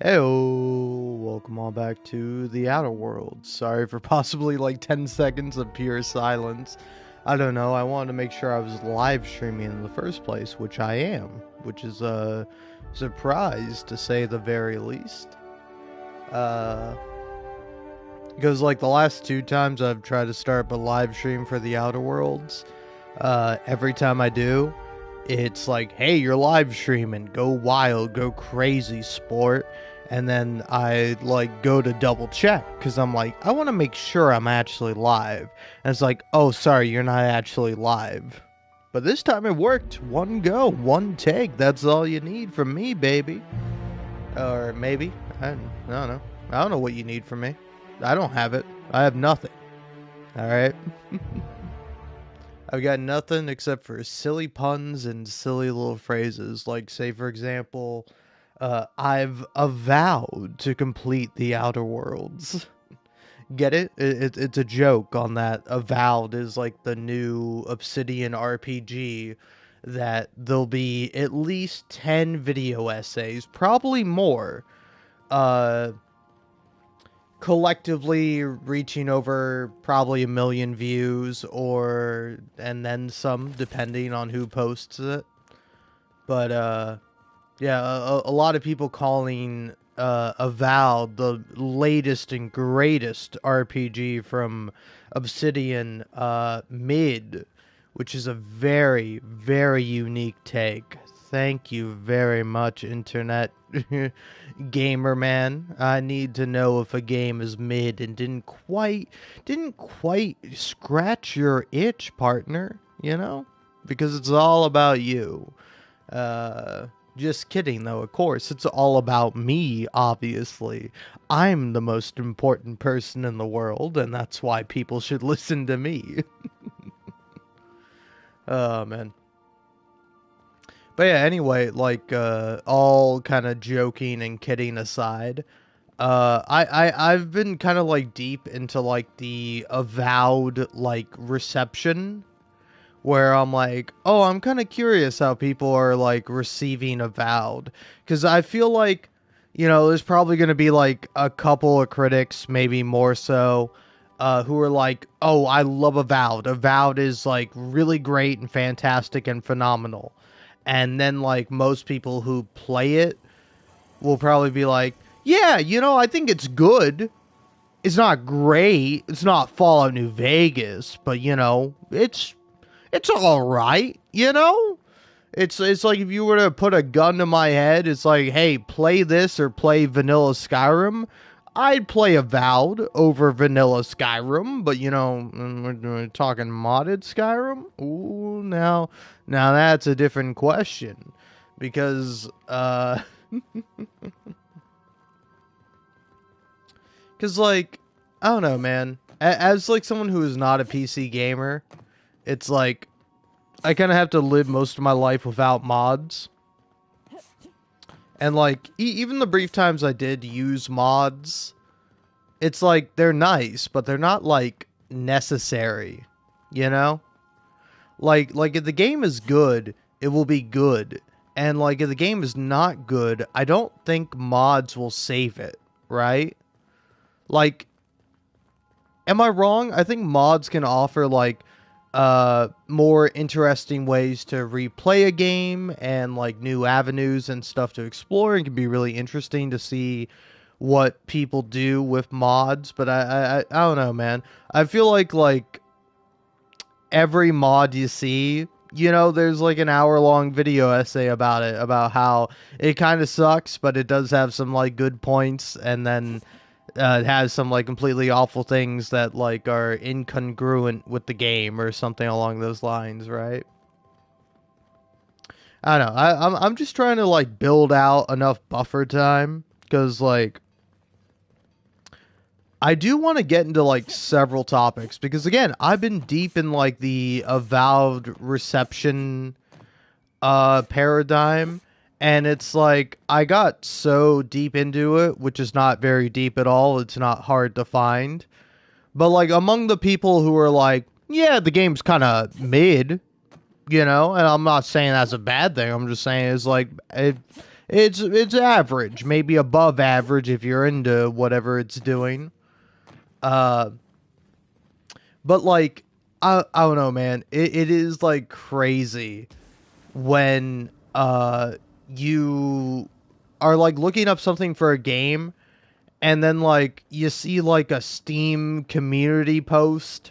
Heyo, welcome all back to the Outer World. Sorry for possibly like 10 seconds of pure silence. I don't know, I wanted to make sure I was live streaming in the first place, which I am, which is a surprise to say the very least. Because like the last two times I've tried to start up a live stream for the Outer Worlds, every time I do, it's like, hey, you're live streaming, go wild, go crazy, sport. And then I like go to double check because I'm like, I want to make sure I'm actually live. And it's like, oh, sorry, you're not actually live. But this time it worked. One go, one take. That's all you need from me, baby. Or maybe. I don't know. I don't know what you need from me. I don't have it. I have nothing. Alright? I've got nothing except for silly puns and silly little phrases. Like, say, for example, I've avowed to complete the Outer Worlds. Get it? It's a joke on that. Avowed is like the new Obsidian RPG that there'll be at least 10 video essays, probably more, collectively reaching over probably 1 million views and then some, depending on who posts it. But yeah, a lot of people calling Avowed the latest and greatest RPG from Obsidian mid, which is a very, very unique take. Thank you very much, internet gamer man. I need to know if a game is mid and didn't quite scratch your itch, partner, you know? Because it's all about you. Just kidding, though, of course. It's all about me, obviously. I'm the most important person in the world, and that's why people should listen to me. Oh, man. But yeah, anyway, like, all kind of joking and kidding aside, I've been kind of, like, deep into, like, the Avowed, like, reception, where I'm like, oh, I'm kind of curious how people are, like, receiving Avowed. Because I feel like, you know, there's probably going to be, like, a couple of critics, maybe more so, who are like, oh, I love Avowed. Avowed is, like, really great and fantastic and phenomenal. And then, like, most people who play it will probably be like, yeah, you know, I think it's good. It's not great. It's not Fallout New Vegas, but, you know, it's all right, you know? It's like if you were to put a gun to my head, it's like, hey, play this or play vanilla Skyrim. I'd play Avowed over vanilla Skyrim, but you know, we're talking modded Skyrim. Ooh, now that's a different question, because because like, I don't know, man. As like someone who is not a PC gamer, it's like I kind of have to live most of my life without mods. And like, even the brief times I did use mods, it's like, they're nice, but they're not like necessary, you know? Like if the game is good, it will be good. And like, if the game is not good, I don't think mods will save it, right? Like, am I wrong? I think mods can offer like more interesting ways to replay a game and like new avenues and stuff to explore. It can be really interesting to see what people do with mods, but I don't know, man. I feel like every mod you see, you know, there's like an hour-long video essay about it, about how it kind of sucks, but it does have some like good points, and then it has some like completely awful things that like are incongruent with the game or something along those lines, right? I don't know. I'm just trying to like build out enough buffer time, because like I do want to get into like several topics, because again, I've been deep in like the Avowed reception paradigm, and it's like I got so deep into it, which is not very deep at all. It's not hard to find. But like among the people who are like, yeah, the game's kind of mid, you know, and I'm not saying that's a bad thing. I'm just saying it's like It's average, maybe above average if you're into whatever it's doing. Uh, but like I don't know, man. It is like crazy when you are like looking up something for a game and then like you see like a Steam community post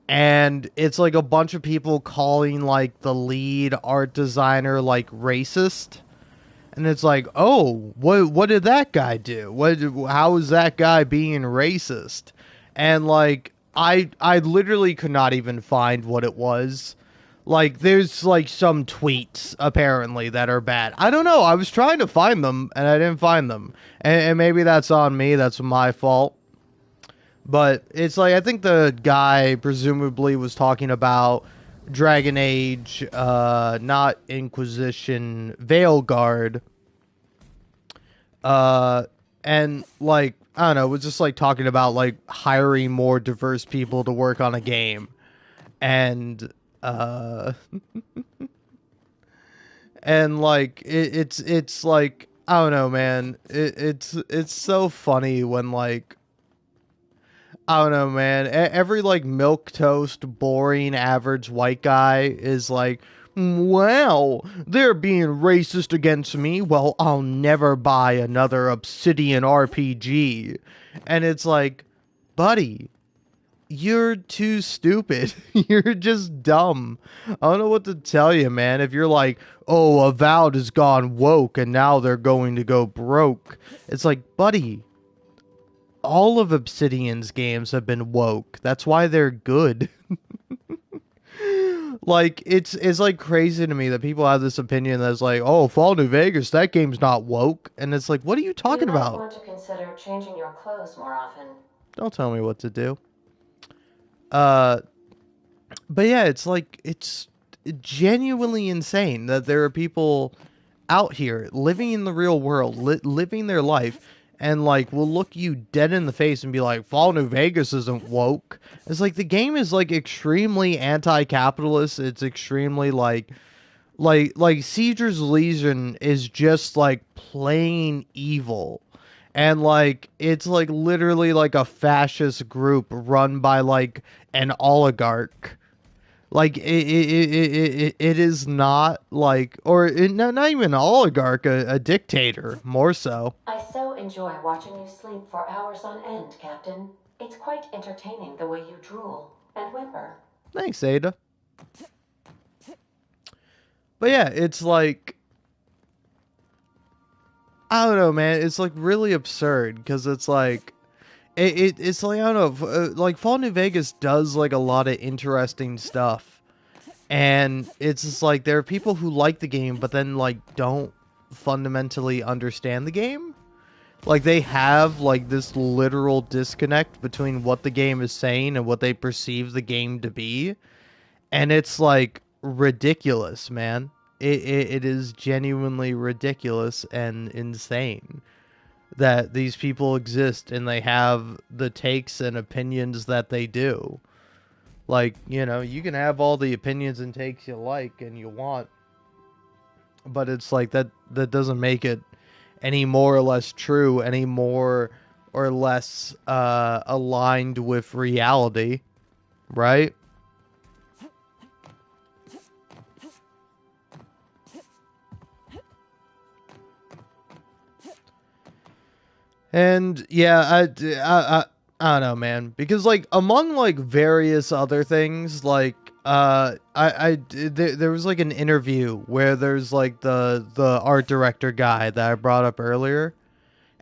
and it's like a bunch of people calling like the lead art designer like racist, and it's like, oh, what did that guy do? How is that guy being racist? And like I literally could not even find what it was. Like there's like some tweets apparently that are bad. I don't know. I was trying to find them and I didn't find them. And maybe that's on me. That's my fault. But it's like I think the guy presumably was talking about Dragon Age, not Inquisition, Veilguard, uh, and like I don't know, was just like talking about like hiring more diverse people to work on a game, and uh, and like it's like I don't know, man, it's so funny when like I don't know, man. Every like milk toast, boring, average white guy is like, wow, they're being racist against me. Well, I'll never buy another Obsidian RPG. And it's like, buddy, you're too stupid. You're just dumb. I don't know what to tell you, man. If you're like, oh, Avowed has gone woke and now they're going to go broke. It's like, buddy, all of Obsidian's games have been woke. That's why they're good. Like it's like crazy to me that people have this opinion that's like, "Oh, Fall New Vegas, that game's not woke." And it's like, "What are you You talking might about?" want to consider changing your clothes more often. Don't tell me what to do. Uh but yeah, it's like it's genuinely insane that there are people out here living in the real world, living their life, and like will look you dead in the face and be like, "Fall New Vegas isn't woke." It's like the game is like extremely anti-capitalist. It's extremely like Caesar's Legion is just like plain evil. And like it's like literally like a fascist group run by like an oligarch. Like it is not like or not even an oligarch, a dictator more so. I so enjoy watching you sleep for hours on end, Captain. It's quite entertaining the way you drool and whimper. Thanks, Ada. But yeah, it's like I don't know, man. It's like really absurd because it's like it's like I don't know, like Fall New Vegas does like a lot of interesting stuff, and it's just like there are people who like the game but then like don't fundamentally understand the game. Like they have like this literal disconnect between what the game is saying and what they perceive the game to be, and it's like ridiculous, man. It is genuinely ridiculous and insane that these people exist and they have the takes and opinions that they do. Like, you know, you can have all the opinions and takes you like and you want, but it's like that doesn't make it any more or less true, any more or less aligned with reality, right? And yeah, I don't know, man, because like among like various other things, like there was like an interview where there's like the art director guy that I brought up earlier,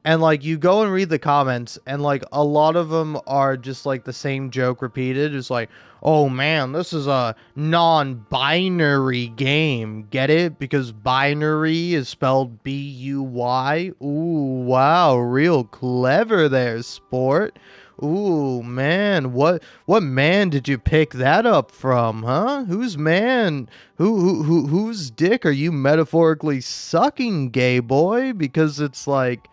and like you go and read the comments and like a lot of them are just like the same joke repeated. It's like, oh man, this is a non-binary game, get it, because binary is spelled B-U-Y. Ooh, wow, real clever there, sport. Ooh, man, what man did you pick that up from, huh? Whose man, whose dick are you metaphorically sucking, gay boy? Because it's like,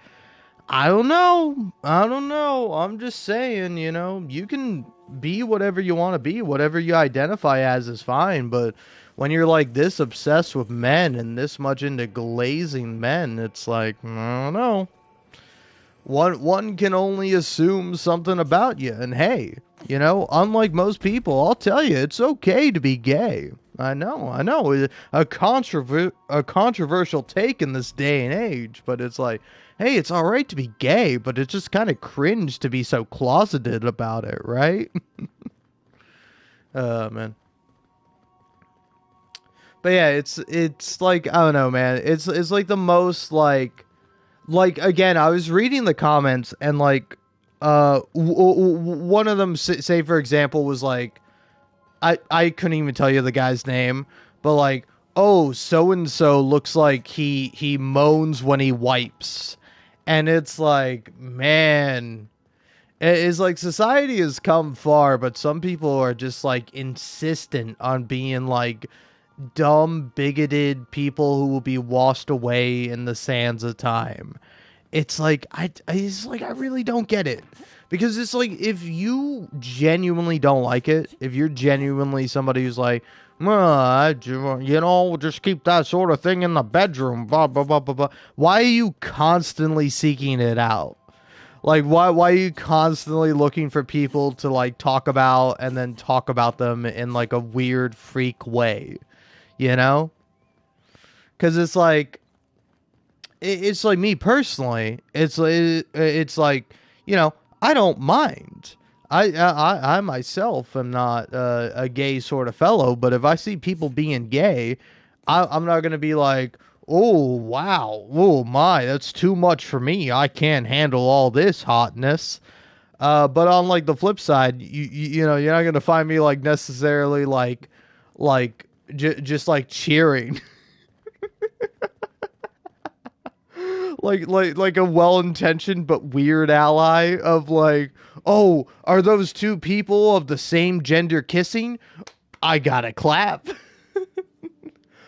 I don't know. I don't know. I'm just saying, you can be whatever you want to be. Whatever you identify as is fine. But when you're like this obsessed with men and this much into glazing men, it's like, I don't know. One can only assume something about you. And hey, unlike most people, I'll tell you, it's okay to be gay. I know, a controversial take in this day and age, but it's like, hey, it's all right to be gay, but it's just kind of cringe to be so closeted about it, right? Man. But yeah, it's like, I don't know, man. It's like the most like again, I was reading the comments and like one of them say for example was like, I couldn't even tell you the guy's name, but like, oh, so and so looks like he moans when he wipes. And it's like, man, it's like society has come far, but some people are just like insistent on being like dumb, bigoted people who will be washed away in the sands of time. It's like I really don't get it, because it's like, if you genuinely don't like it, if you're genuinely somebody who's like, just keep that sort of thing in the bedroom, blah blah blah blah blah. Why are you constantly seeking it out? Like, why are you constantly looking for people to like talk about and then talk about them in like a weird freak way? You know? Because it's like me personally. It's like, I don't mind. I myself am not a gay sort of fellow, but if I see people being gay, I'm not gonna be like, oh wow, oh my, that's too much for me. I can't handle all this hotness. But on like the flip side, you're not gonna find me like necessarily like just like cheering like a well-intentioned but weird ally of like, oh, are those two people of the same gender kissing? I gotta clap.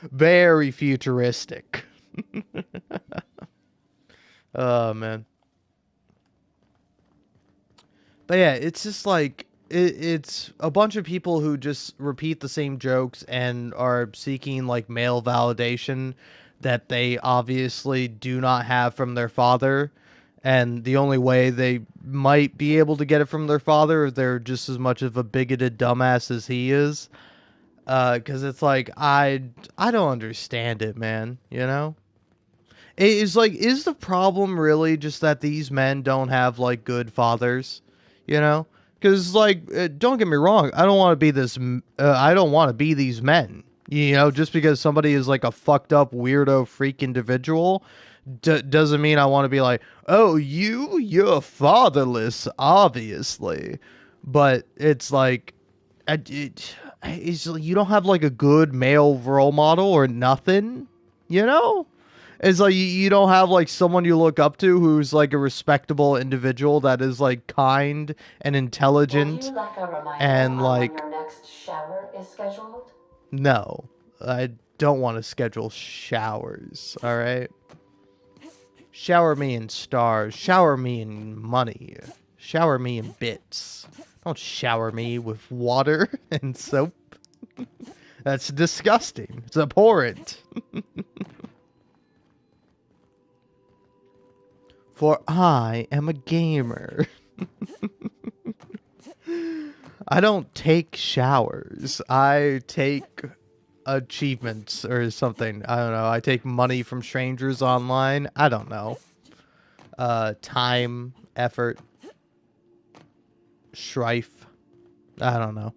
Very futuristic. Oh man. But yeah, it's just like it's a bunch of people who just repeat the same jokes and are seeking like male validation that they obviously do not have from their father. And the only way they might be able to get it from their father is they're just as much of a bigoted dumbass as he is. Because it's like, I don't understand it, man. It's like, is the problem really just that these men don't have like good fathers? You know, because like, don't get me wrong, I don't want to be this. I don't want to be these men. Just because somebody is like a fucked up weirdo freak individual, doesn't mean I want to be like, oh, you're fatherless, obviously. But it's like, it's like, you don't have like a good male role model or nothing. You know. It's like you don't have like someone you look up to who's like a respectable individual that is like kind and Would you intelligent like a reminder and on when like, your next shower is scheduled? no, I don't want to schedule showers, all right? Shower me in stars, shower me in money, shower me in bits. Don't shower me with water and soap. That's disgusting. It's abhorrent. For I am a gamer. I don't take showers. I take achievements or something. I don't know. I take money from strangers online. I don't know. Time, effort, strife. I don't know.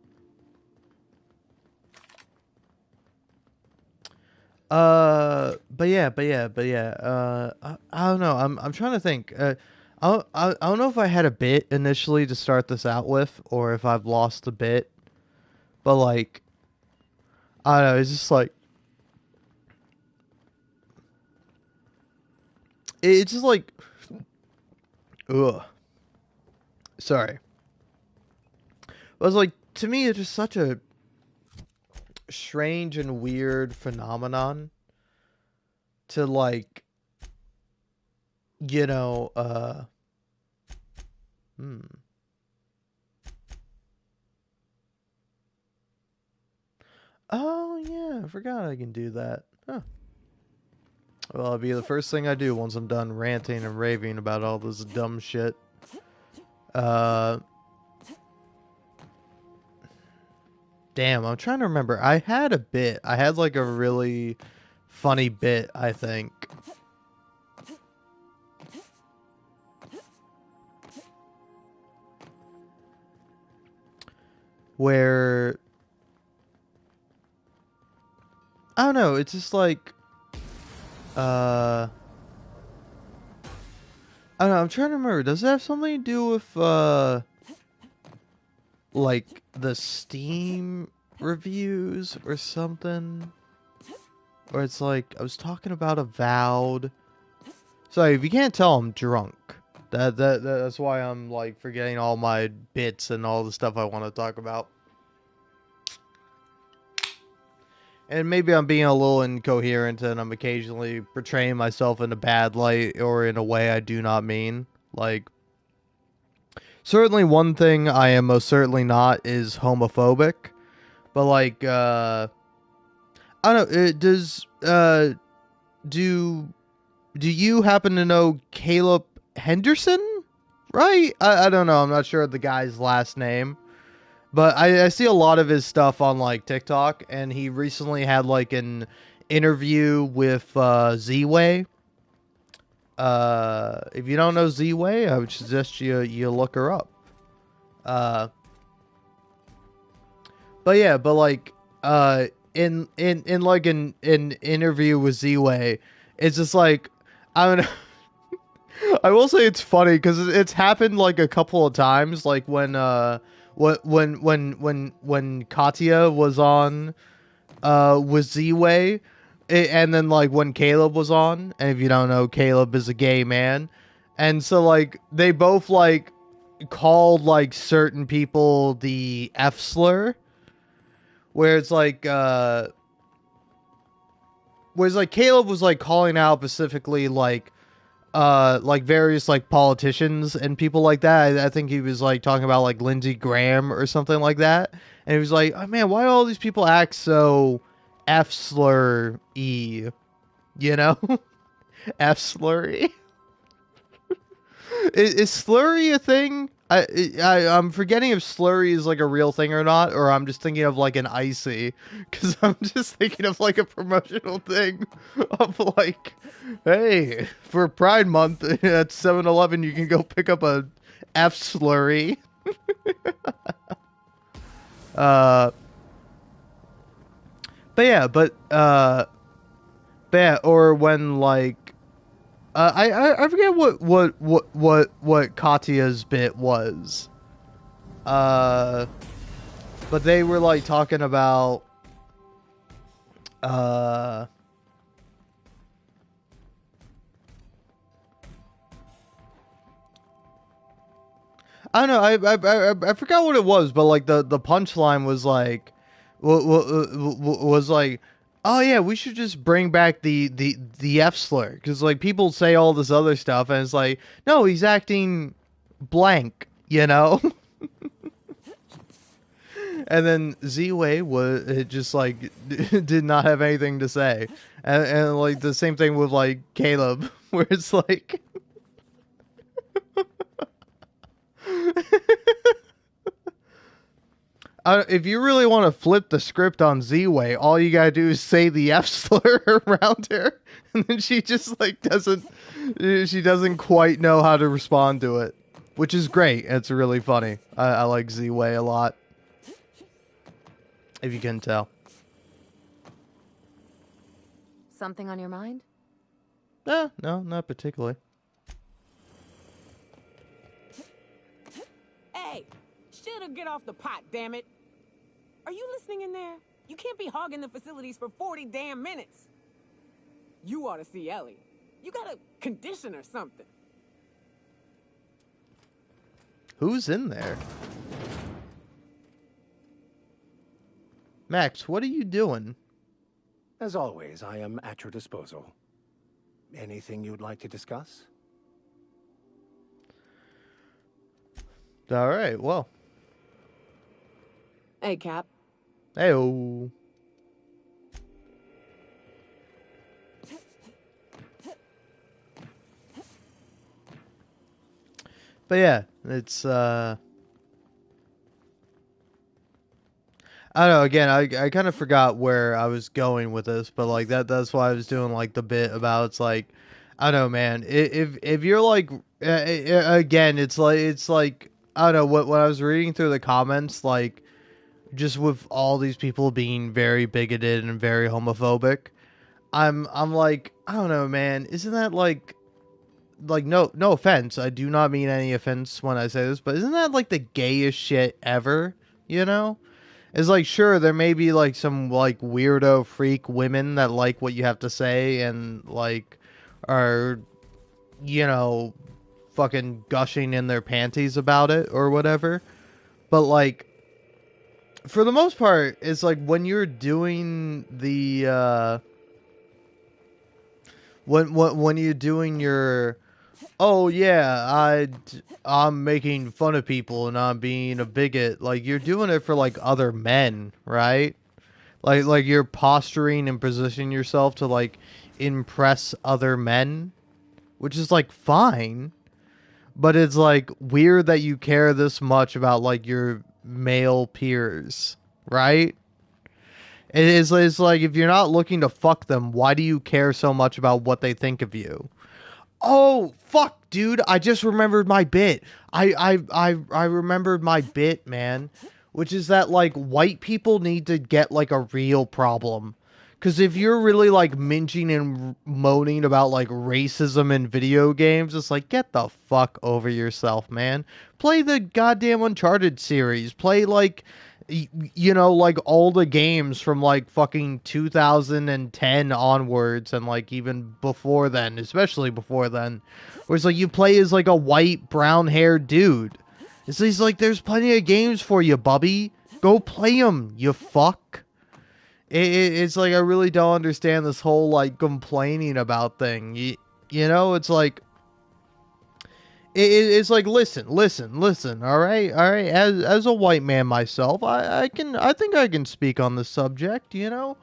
But yeah. I don't know. I'm trying to think. I don't know if I had a bit initially to start this out with, or if I've lost a bit. But like, I don't know. It's just like, it's just like, ugh. Sorry. But it's like, to me, it's just such a strange and weird phenomenon to like, you know, hmm. Oh, yeah, I forgot I can do that. Huh. Well, it'll be the first thing I do once I'm done ranting and raving about all this dumb shit. Uh, Damn, I'm trying to remember. I had a bit. I had like a really funny bit, I think. Where I don't know, it's just like uh I don't know, I'm trying to remember. Does it have something to do with like the Steam reviews or something? Or it's like I was talking about Avowed. Sorry, if you can't tell, I'm drunk. That's why I'm like forgetting all my bits and all the stuff I want to talk about. And maybe I'm being a little incoherent and I'm occasionally portraying myself in a bad light or in a way I do not mean. Like, certainly one thing I am most certainly not is homophobic. But like, I don't know, do you happen to know Caleb Henderson? Right? I don't know. I'm not sure of the guy's last name. But I see a lot of his stuff on like TikTok, and he recently had like an interview with Z-Way. If you don't know Z-Way, I would suggest you look her up. Uh, but yeah, but like in like an interview with Z-Way, it's just like I don't know. I will say it's funny because it's happened like a couple of times, like when Katya was on with Z-Way, and then like when Caleb was on, and if you don't know, Caleb is a gay man, and so like they both like called like certain people the F slur, where it's like whereas like Caleb was like calling out specifically like various like politicians and people like that. I think he was like talking about like Lindsey Graham or something like that, and he was like, "Oh man, why do all these people act so F slur y? You know, F slurry? Is slurry a thing? I'm forgetting if slurry is like a real thing or not, or I'm just thinking of like an icy, because I'm just thinking of like a promotional thing of like, hey, for Pride Month at 7-Eleven, you can go pick up a F slurry. Uh, but yeah, but yeah, or when like I forget what Katya's bit was. Uh, but they were like talking about uh I don't know. I forgot what it was, but like the punchline was like, was like, oh yeah, we should just bring back the F slur because like people say all this other stuff and it's like, no, he's acting blank, you know. And then Z-Way was it just like did not have anything to say, and like the same thing with like Caleb, where it's like. If you really want to flip the script on Z-Way, all you gotta do is say the F slur around her, and then she just like doesn't quite know how to respond to it, which is great. It's really funny. I like Z-Way a lot, if you can tell. Something on your mind? No, not particularly. Hey, shit'll get off the pot, damn it. Are you listening in there? You can't be hogging the facilities for 40 damn minutes. You ought to see Ellie. You got a condition or something. Who's in there? Max, what are you doing? As always, I am at your disposal. Anything you'd like to discuss? All right, well, Hey, Cap. hey-oh. But yeah, it's I don't know. Again, I kind of forgot where I was going with this, but like that's why I was doing like the bit about it's like I don't know, man. If you're like again, it's like I don't know what when I was reading through the comments, like just with all these people being very bigoted and very homophobic, I'm like I don't know, man. Isn't that like no offense, I do not mean any offense when I say this, but isn't that like the gayest shit ever? You know? It's like sure there may be like some like weirdo freak women that like what you have to say and like are you know fucking gushing in their panties about it or whatever. But like for the most part it's like when you're doing the when you're doing your oh yeah, I'm making fun of people and I'm being a bigot, like you're doing it for like other men, right? Like you're posturing and positioning yourself to like impress other men, which is like fine, but it's like weird that you care this much about like your male peers, right? It's like if you're not looking to fuck them, why do you care so much about what they think of you? Oh fuck, dude! I just remembered my bit. I remembered my bit, man. Which is that like white people need to get like a real problem. Because if you're really like minging and moaning about like racism in video games, it's like get the fuck over yourself, man. Play the goddamn Uncharted series. Play like you know like all the games from like fucking 2010 onwards and like even before then, especially before then, where it's like you play as like a white brown haired dude. He's like there's plenty of games for you, bubby, go play them, you fuck. It's like I really don't understand this whole like complaining about thing. You know it's like it's like listen. All right. As a white man myself, I think I can speak on the subject. You know,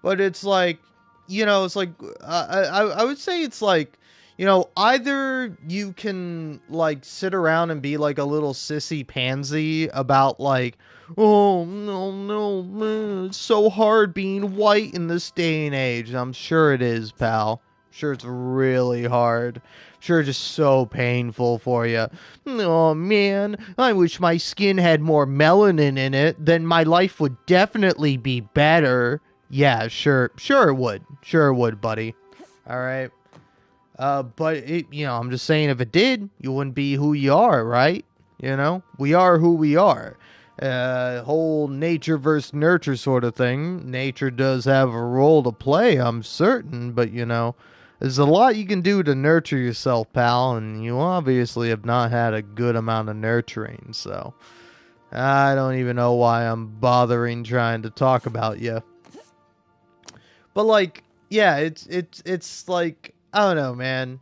but it's like it's like I would say it's like either you can like sit around and be like a little sissy pansy about like oh no man, it's so hard being white in this day and age. I'm sure it is, pal. I'm sure it's really hard. Sure, just so painful for you. Oh man, I wish my skin had more melanin in it. Then my life would definitely be better. Yeah, sure it would, buddy. All right. But I'm just saying, if it did, you wouldn't be who you are, right? We are who we are. Whole nature versus nurture sort of thing. Nature does have a role to play, I'm certain, but there's a lot you can do to nurture yourself, pal, and you obviously have not had a good amount of nurturing, so I don't even know why I'm bothering trying to talk about you. But like, yeah, it's like I don't know, man.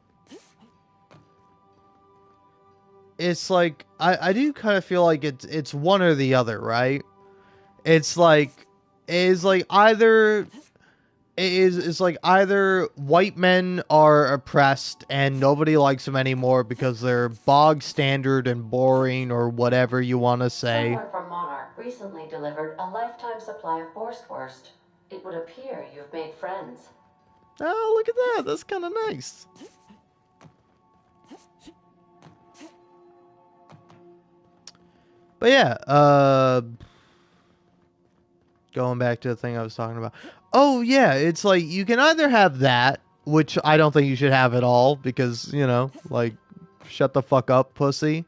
It's like I do kind of feel like it's one or the other, right? It's like either it's like either white men are oppressed and nobody likes them anymore because they're bog standard and boring or whatever you want to say. Someone from Monarch recently delivered a lifetime supply of Borstwurst. It would appear you've made friends. Oh, look at that. That's kind of nice. But yeah, going back to the thing I was talking about. Oh yeah, it's like you can either have that, which I don't think you should have at all because, like shut the fuck up, pussy.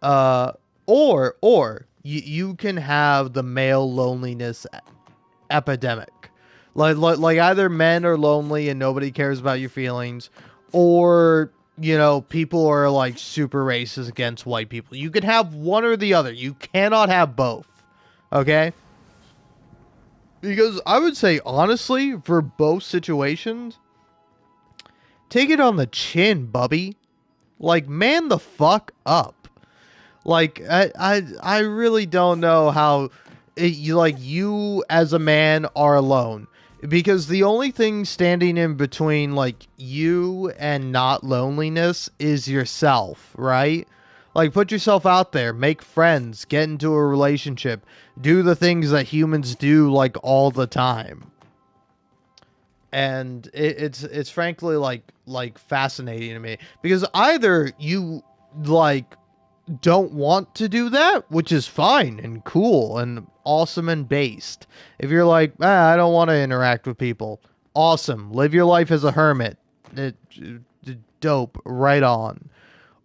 Or you can have the male loneliness epidemic. Like either men are lonely and nobody cares about your feelings, or people are like super racist against white people. You can have one or the other. You cannot have both. Okay? Because I would say honestly, for both situations, take it on the chin, bubby. Like man the fuck up. Like I really don't know how you as a man are alone. Because the only thing standing in between like you and not loneliness is yourself, right? Like, put yourself out there, make friends, get into a relationship, do the things that humans do, like, all the time. And it's frankly, like fascinating to me. Because either you, like, don't want to do that, which is fine and cool and awesome and based. If you're like, I don't want to interact with people, awesome. Live your life as a hermit. Dope. Right on.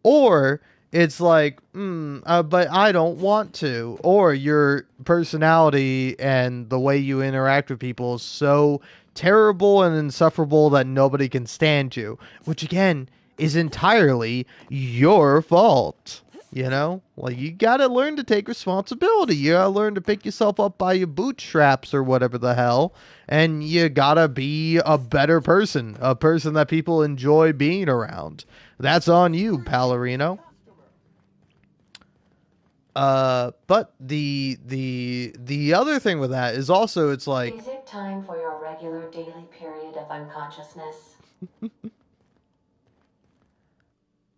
Or it's like, but I don't want to. Or your personality and the way you interact with people is so terrible and insufferable that nobody can stand you. Which, again, is entirely your fault. You know? Like, you gotta learn to take responsibility. You gotta learn to pick yourself up by your bootstraps or whatever the hell. And you gotta be a better person. A person that people enjoy being around. That's on you, Palorino. But the other thing with that is also it's like, Is it time for your regular daily period of unconsciousness?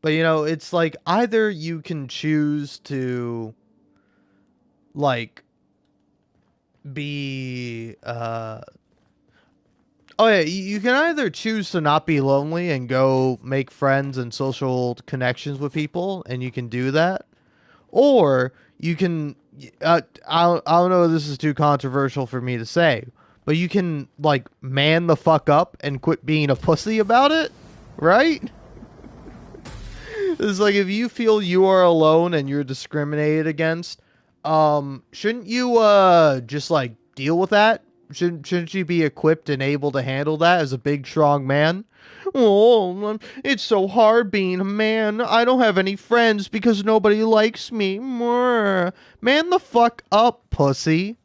but you know, it's like either you can choose to like be oh yeah, you can either choose to not be lonely and go make friends and social connections with people, and you can do that. Or you can, I don't know if this is too controversial for me to say, but you can, like, man the fuck up and quit being a pussy about it, right? It's like if you feel you are alone and you're discriminated against, shouldn't you, just, like, deal with that? Shouldn't you be equipped and able to handle that as a big, strong man? Oh, it's so hard being a man. I don't have any friends because nobody likes me. Man the fuck up, pussy.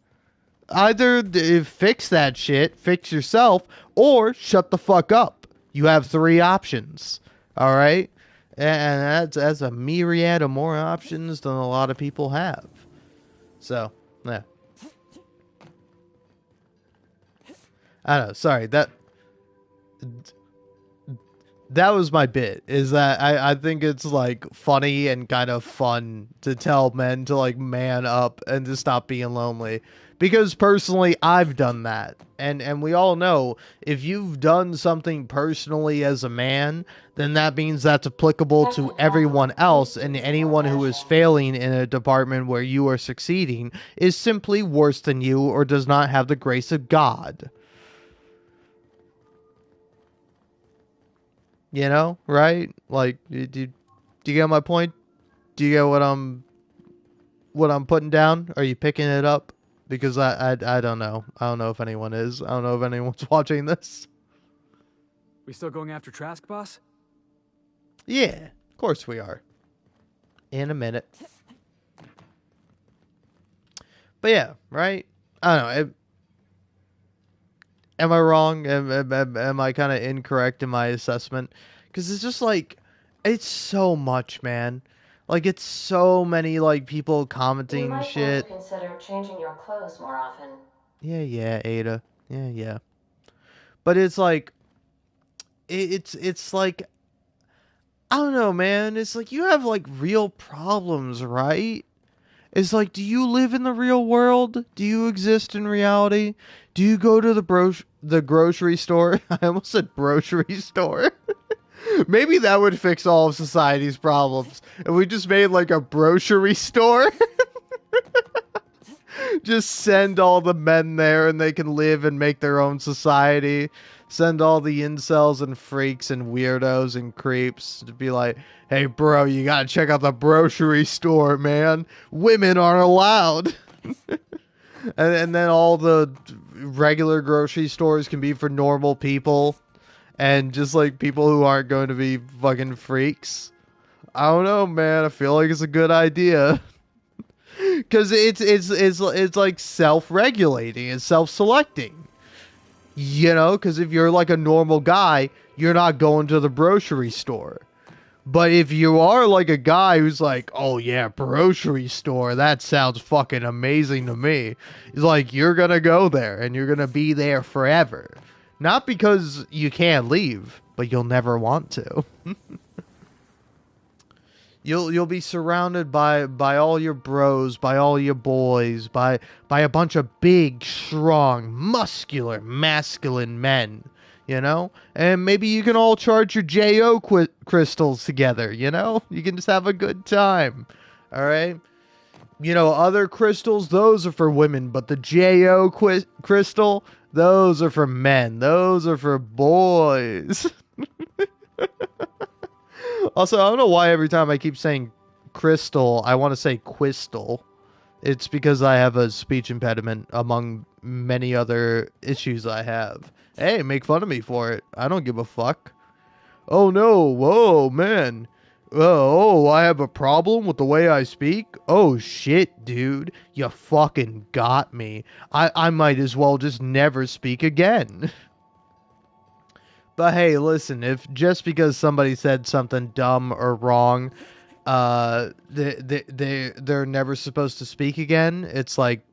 Either fix that shit, fix yourself, or shut the fuck up. You have 3 options. All right? And that's a myriad of more options than a lot of people have. So, yeah. I don't know. Sorry, that was my bit, is that I think it's like funny and kind of fun to tell men to like man up and to stop being lonely, because personally I've done that, and we all know if you've done something personally as a man, then that means that's applicable to Captain everyone Traveler, else, please and use your anyone who is possession. failing in a department where you are succeeding is simply worse than you or does not have the grace of God. You know, right? Like, do you get my point? Do you get what I'm putting down? Are you picking it up? Because I don't know. I don't know if anyone is. I don't know if anyone's watching this. We still going after Trask, boss? Yeah, of course we are. In a minute. But yeah, right? I don't know. Am I wrong? Am I kind of incorrect in my assessment? Because it's just like, it's so much, man. Like, it's so many, like, people You commenting might want to shit. consider changing your clothes more often. Yeah, Ada. Yeah. But it's like, it's like, I don't know, man. It's like you have, like, real problems, right? It's like, do you live in the real world? Do you exist in reality? Do you go to the grocery store? I almost said grocery store. Maybe that would fix all of society's problems. If we just made like a grocery store. Just send all the men there and they can live and make their own society. Send all the incels and freaks and weirdos and creeps to be like, hey, bro, you gotta check out the grocery store, man. Women aren't allowed. And then all the regular grocery stores can be for normal people and just like people who aren't going to be fucking freaks. I don't know, man. I feel like it's a good idea. Because it's like self-regulating and self-selecting, you know. Because if you're like a normal guy, you're not going to the grocery store. But if you are like a guy who's like, oh yeah, grocery store, that sounds fucking amazing to me, it's like you're gonna go there and you're gonna be there forever. Not because you can't leave, but you'll never want to. You'll be surrounded by all your bros, by all your boys, by a bunch of big, strong, muscular, masculine men, you know? And maybe you can all charge your JO crystals together, you know? You can just have a good time. All right? You know, other crystals, those are for women, but the JO crystal, those are for men. Those are for boys. Also, I don't know why every time I keep saying crystal, I want to say quistal. It's because I have a speech impediment among many other issues I have. Hey, make fun of me for it. I don't give a fuck. Oh no, whoa, man. Oh, I have a problem with the way I speak? Oh shit, dude. You fucking got me. I might as well just never speak again. But hey, listen, if just because somebody said something dumb or wrong, they're never supposed to speak again, it's like,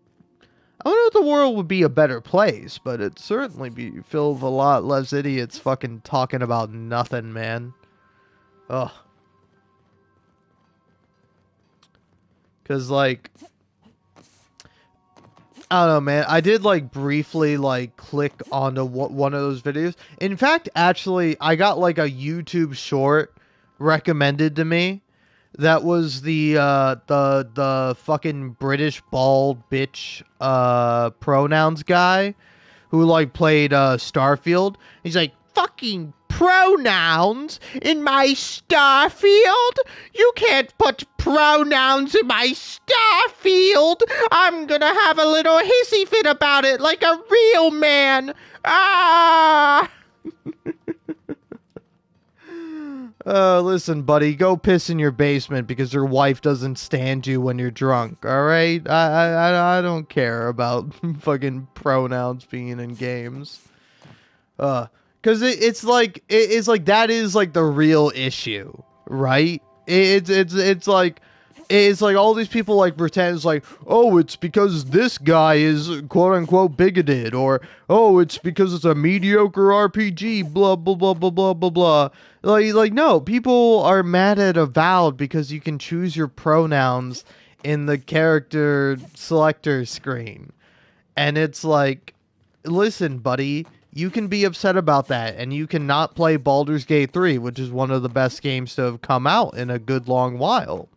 I don't know if the world would be a better place, but it'd certainly be filled with a lot less idiots fucking talking about nothing, man. Ugh. Cause like, I don't know, man. I did like briefly like click onto one of those videos. In fact, actually, I got like a YouTube short recommended to me. That was the fucking British bald bitch pronouns guy who like played Starfield. He's like, fucking pronouns in my Starfield? You can't put pronouns in my Starfield. I'm gonna have a little hissy fit about it like a real man. Ah! Listen, buddy, go piss in your basement because your wife doesn't stand you when you're drunk, alright? I don't care about fucking pronouns being in games. Because it's like that is like the real issue, right? It's like all these people like pretend it's like, oh, it's because this guy is quote unquote bigoted, or oh, it's because it's a mediocre RPG, blah blah blah blah blah blah blah. Like no, people are mad at Avowed because you can choose your pronouns in the character selector screen. And it's like, listen, buddy, you can be upset about that, and you cannot play Baldur's Gate 3, which is one of the best games to have come out in a good long while.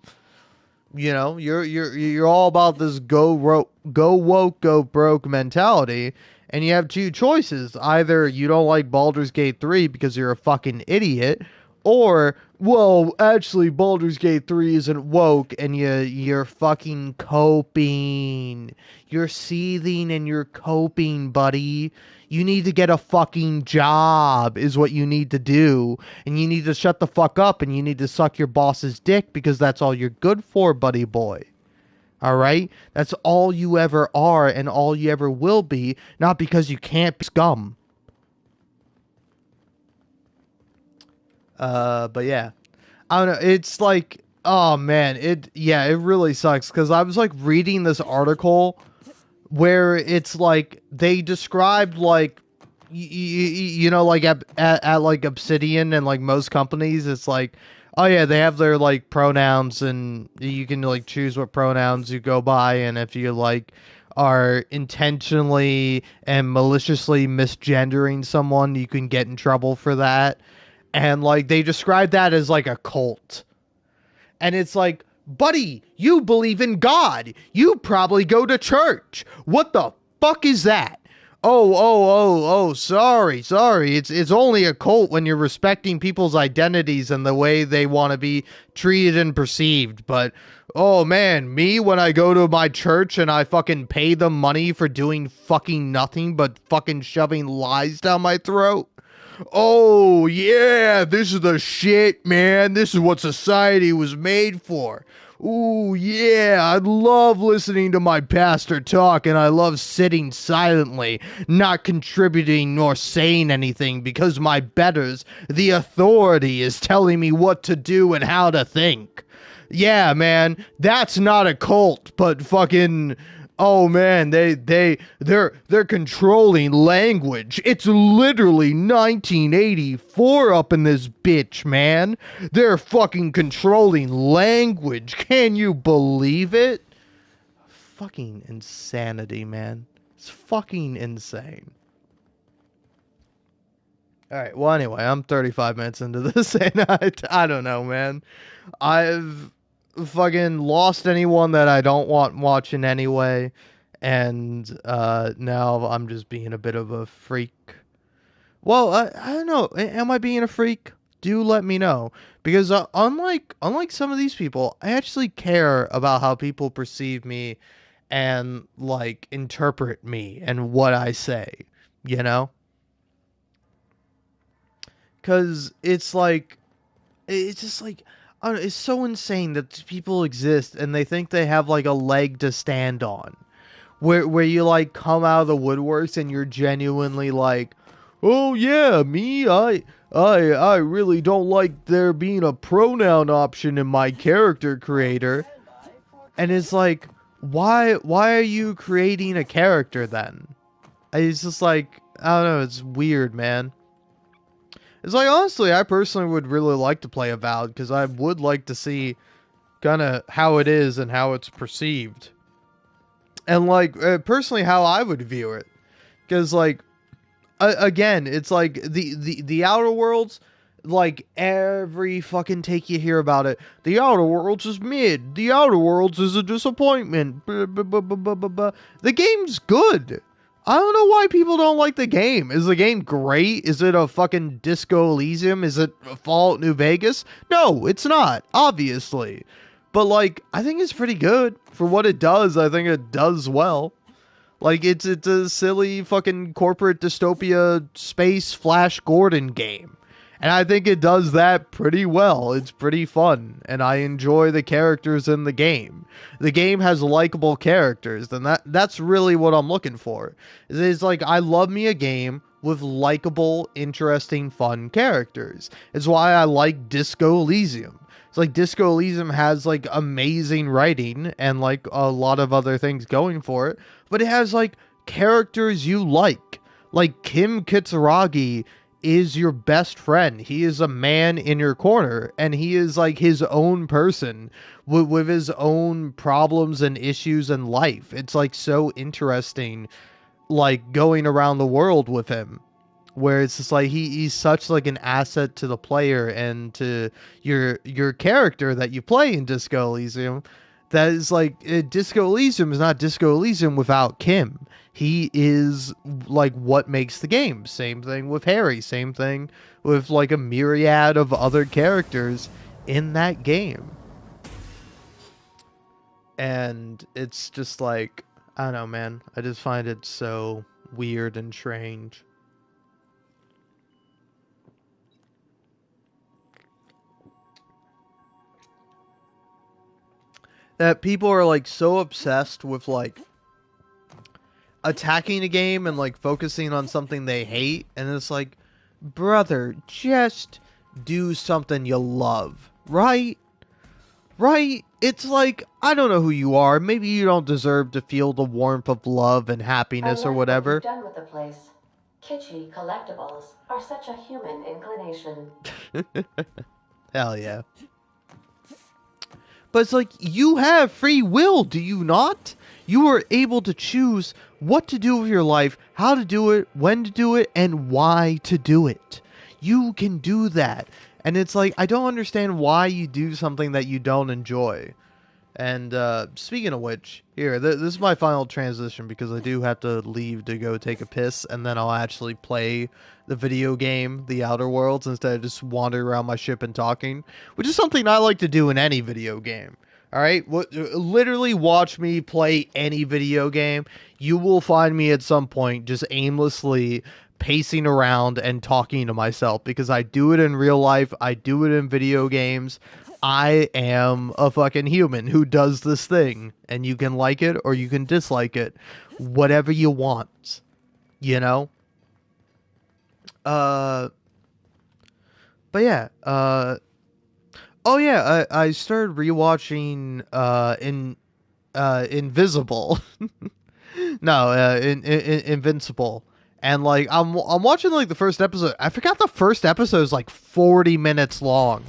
You know, you're all about this go woke, go broke mentality, and you have two choices. Either you don't like Baldur's Gate 3 because you're a fucking idiot, or, well, actually, Baldur's Gate 3 isn't woke, and you're fucking coping. You're seething and you're coping, buddy. You need to get a fucking job, is what you need to do. And you need to shut the fuck up, and you need to suck your boss's dick, because that's all you're good for, buddy boy. Alright? That's all you ever are, and all you ever will be, not because you can't be scum. But yeah. I don't know, it's like, oh man, it really sucks, because I was like reading this article where it's like they described like you know, like at like Obsidian and like most companies, it's like, oh yeah, they have their like pronouns, and you can like choose what pronouns you go by, and if you like are intentionally and maliciously misgendering someone, you can get in trouble for that. And like they describe that as like a cult. And it's like, buddy, you believe in God. You probably go to church. What the fuck is that? Oh, sorry. It's only a cult when you're respecting people's identities and the way they want to be treated and perceived. But, oh man, me when I go to my church and I fucking pay them money for doing fucking nothing but fucking shoving lies down my throat. Oh, yeah, this is the shit, man. This is what society was made for. Ooh, yeah, I love listening to my pastor talk, and I love sitting silently, not contributing nor saying anything, because my betters, the authority, is telling me what to do and how to think. Yeah, man, that's not a cult, but fucking Oh man, they're controlling language. It's literally 1984 up in this bitch, man. They're fucking controlling language. Can you believe it? Fucking insanity, man. It's fucking insane. All right. Well, anyway, I'm 35 minutes into this, and I don't know, man. I've fucking lost anyone that I don't want watching anyway, and now I'm just being a bit of a freak. Well, I don't know. Am I being a freak? Do let me know, because unlike some of these people, I actually care about how people perceive me and like interpret me and what I say. You know, because it's just like I don't know, it's so insane that people exist and they think they have like a leg to stand on. Where you like come out of the woodworks and you're genuinely like, "Oh yeah, me, I really don't like there being a pronoun option in my character creator." And it's like, why are you creating a character then? It's just like, I don't know, it's weird, man. It's like, honestly, I personally would really like to play Avowed because I would like to see kind of how it is and how it's perceived. And, like, personally, how I would view it. Because, like, again, it's like the Outer Worlds, like, every fucking take you hear about it. The Outer Worlds is mid. The Outer Worlds is a disappointment. Blah, blah, blah, blah, blah, blah, blah. The game's good. I don't know why people don't like the game. Is the game great? Is it a fucking Disco Elysium? Is it Fallout New Vegas? No, it's not, obviously. But, like, I think it's pretty good. For what it does, I think it does well. Like, it's a silly fucking corporate dystopia space Flash Gordon game. And I think it does that pretty well. It's pretty fun, and I enjoy the characters in the game. The game has likable characters, and that's really what I'm looking for. It's like, I love me a game with likable, interesting, fun characters. It's why I like Disco Elysium. It's like Disco Elysium has like amazing writing and like a lot of other things going for it, but it has like characters you like. Like Kim Kitsuragi is your best friend. He is a man in your corner, and he is like his own person with his own problems and issues in life. It's like so interesting, like going around the world with him, where it's just like he's such like an asset to the player and to your character that you play in Disco Elysium. That is like Disco Elysium is not Disco Elysium without Kim. He is like what makes the game. Same thing with Harry. Same thing with like a myriad of other characters in that game. And it's just like, I don't know, man. I just find it so weird and strange. That people are like so obsessed with like attacking a game and like focusing on something they hate, and it's like, brother, just do something you love, right? Right? It's like, I don't know who you are. Maybe you don't deserve to feel the warmth of love and I happiness or like what you've whatever. done with the place. Kitschy collectibles are such a human inclination. Hell yeah. But it's like, you have free will, do you not? You are able to choose what to do with your life, how to do it, when to do it, and why to do it. You can do that. And it's like, I don't understand why you do something that you don't enjoy. And speaking of which, here, this is my final transition because I do have to leave to go take a piss, and then I'll actually play the video game, The Outer Worlds, instead of just wandering around my ship and talking, which is something I like to do in any video game. All right, literally watch me play any video game. You will find me at some point just aimlessly pacing around and talking to myself because I do it in real life. I do it in video games. I am a fucking human who does this thing, and you can like it or you can dislike it, whatever you want, you know? Uh, but yeah, oh yeah, I started rewatching, in Invisible. No, Invincible. And like I'm watching like the first episode. I forgot the first episode is like 40 minutes long.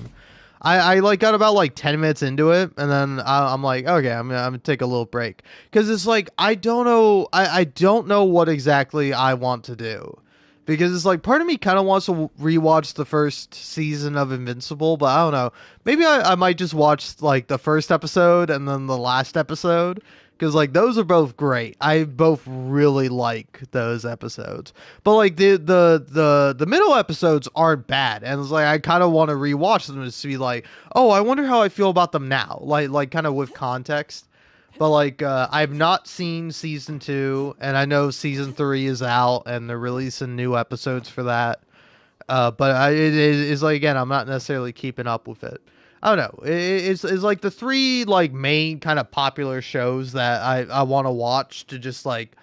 I like got about like 10 minutes into it, and then I'm like, okay, I'm gonna take a little break because it's like I don't know what exactly I want to do, because it's like part of me kind of wants to rewatch the first season of Invincible, but I don't know. Maybe I might just watch like the first episode and then the last episode, because like those are both great. I both really like those episodes, but like the middle episodes aren't bad, and it's like I kind of want to rewatch them to be like, oh, I wonder how I feel about them now, like kind of with context. But like I've not seen season 2, and I know season 3 is out, and they're releasing new episodes for that. But it is like, again, I'm not necessarily keeping up with it. I don't know. It's like the three like main kind of popular shows that I want to watch, to just like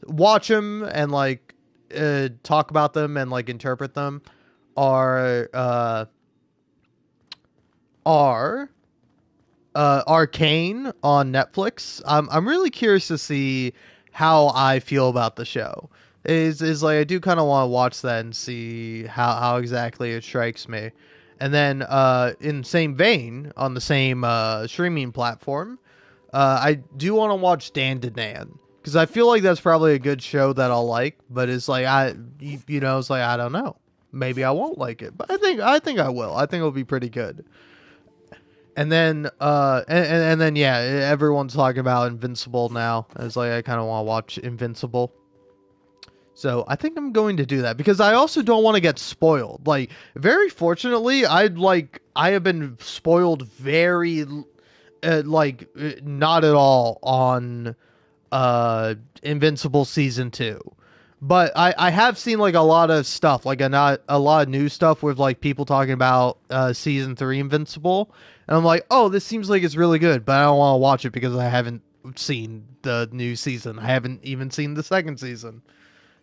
watch them and like talk about them and like interpret them are are Arcane on Netflix. I'm really curious to see how I feel about the show. Is like I do kind of want to watch that and see how exactly it strikes me. And then in the same vein, on the same streaming platform, I do want to watch Dan to Dan, because I feel like that's probably a good show that I'll like. But it's like you know, it's like I don't know. Maybe I won't like it, but I think I will. I think it'll be pretty good. And then and then yeah, everyone's talking about Invincible now. It's like I kind of want to watch Invincible. So I think I'm going to do that, because I also don't want to get spoiled. Like, very fortunately, I have been spoiled very not at all on Invincible season 2. But I have seen like a lot of stuff, like not a lot of new stuff with like people talking about season 3 Invincible, and I'm like, oh, this seems like it's really good, but I don't want to watch it because I haven't seen the new season. I haven't even seen the second season.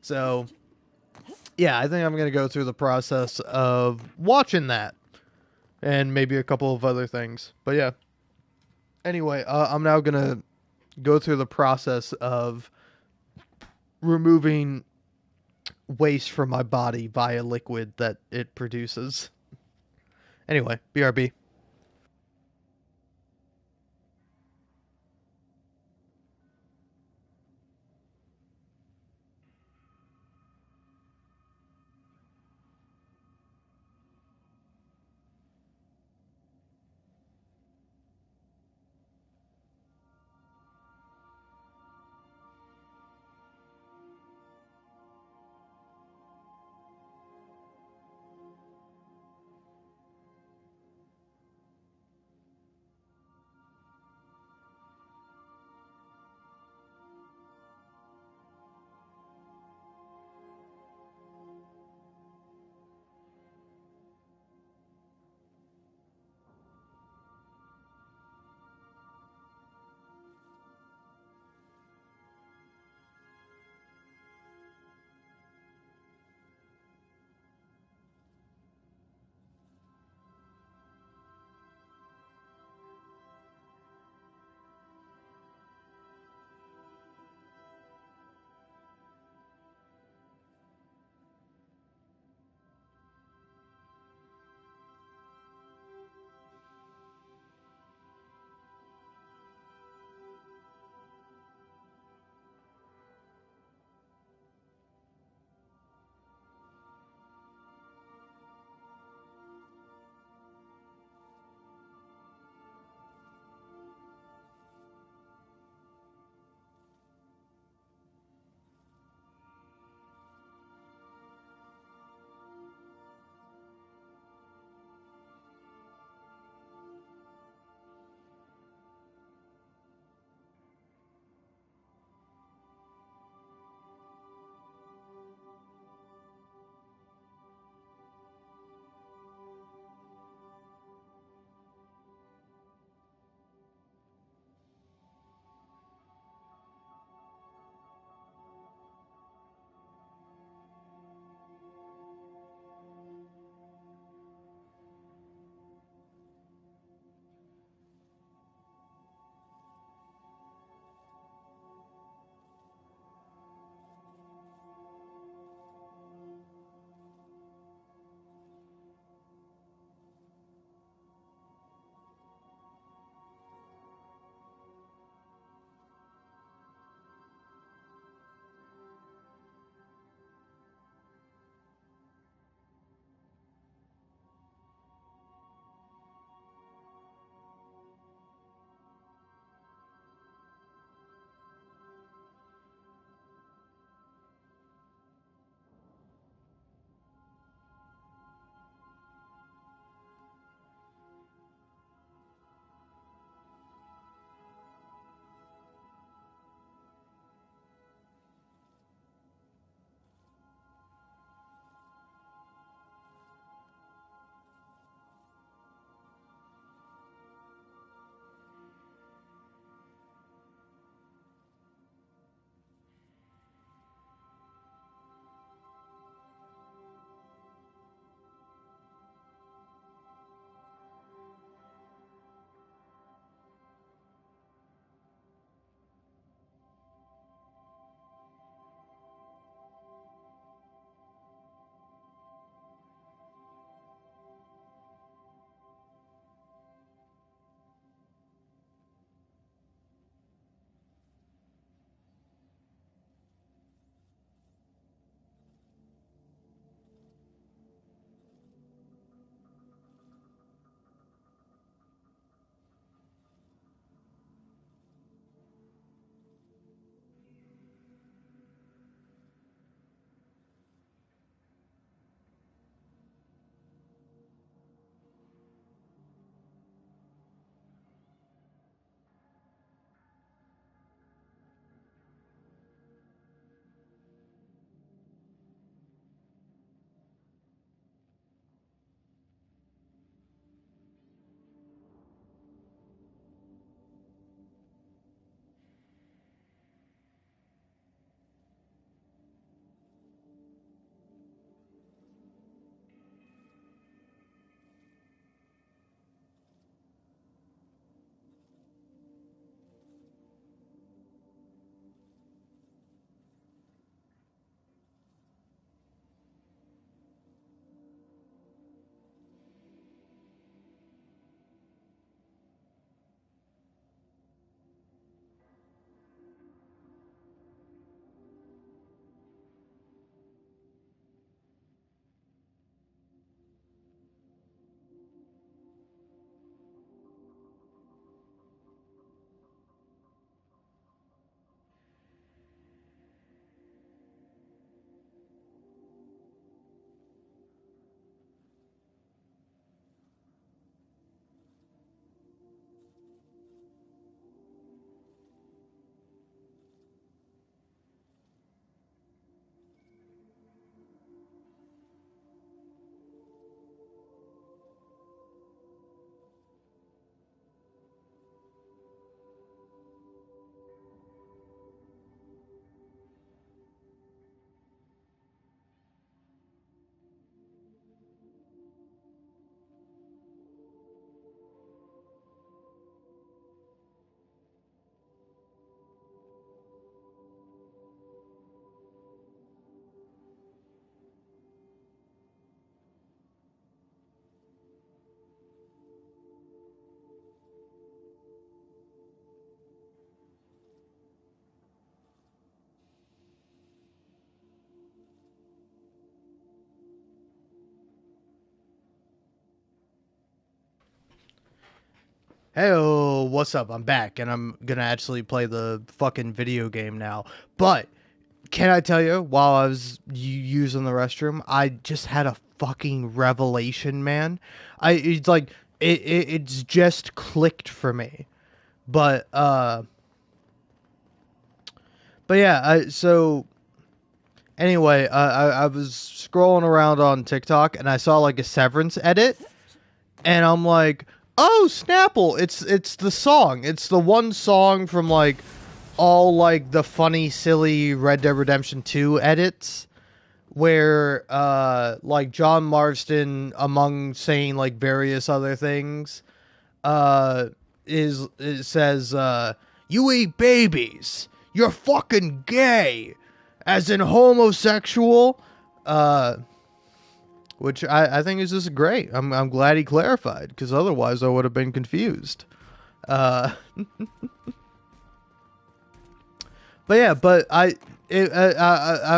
So yeah, I think I'm gonna go through the process of watching that, and maybe a couple of other things. But yeah. Anyway, I'm now gonna go through the process of removing waste from my body via liquid that it produces. Anyway, BRB. Hey, what's up? I'm back, and I'm gonna actually play the fucking video game now. But can I tell you, while I was using the restroom, I just had a fucking revelation, man. It's like it's just clicked for me. But but yeah. So anyway, I was scrolling around on TikTok, and I saw like a Severance edit, and I'm like, oh Snapple, it's the song. It's the one song from like all like the funny, silly Red Dead Redemption 2 edits where like John Marston, among saying like various other things, uh is it says you eat babies. You're fucking gay. As in homosexual. Uh which I think is just great. I'm glad he clarified, because otherwise I would have been confused. Uh But yeah, but I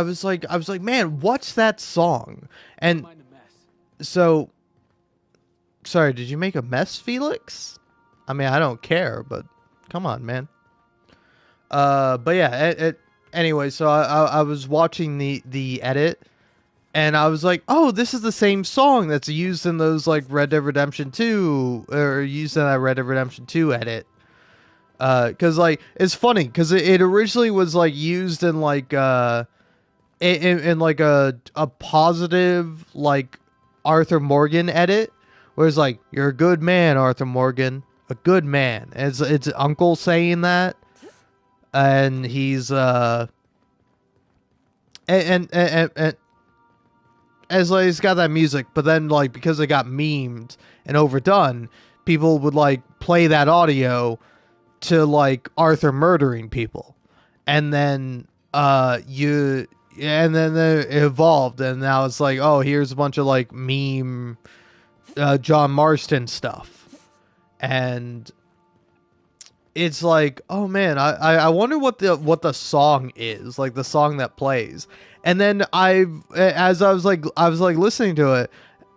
was like, man, what's that song? Don't And mind the mess. so, sorry, did you make a mess, Felix? I mean, I don't care, but come on, man. But yeah, anyway, so I was watching the edit, and I was like, oh, this is the same song that's used in those like Red Dead Redemption 2, or used in that Red Dead Redemption 2 edit. Cause like it's funny, cause it originally was like used in like in like a positive like Arthur Morgan edit, where it's like, you're a good man, Arthur Morgan, a good man. And it's uncle saying that, and he's and as like he's got that music, but then like because it got memed and overdone, people would like play that audio to like Arthur murdering people, and then you and then it evolved, and now it's like, oh, here's a bunch of like meme John Marston stuff, and it's like, oh man, I wonder what the song is, like the song that plays. And then as I was like listening to it,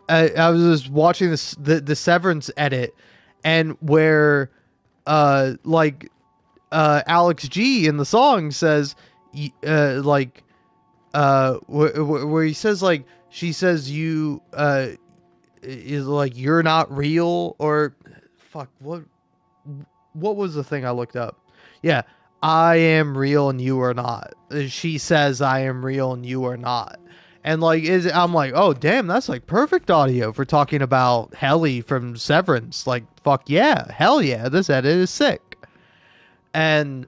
I was just watching the Severance edit, and where like Alex G in the song says, like, where he says like, she says you is like, you're not real, or fuck, what was the thing I looked up? Yeah, I am real and you are not. She says I am real and you are not. And like, I'm like, oh damn, that's like perfect audio for talking about Helly from Severance. Like, fuck yeah, hell yeah, this edit is sick. And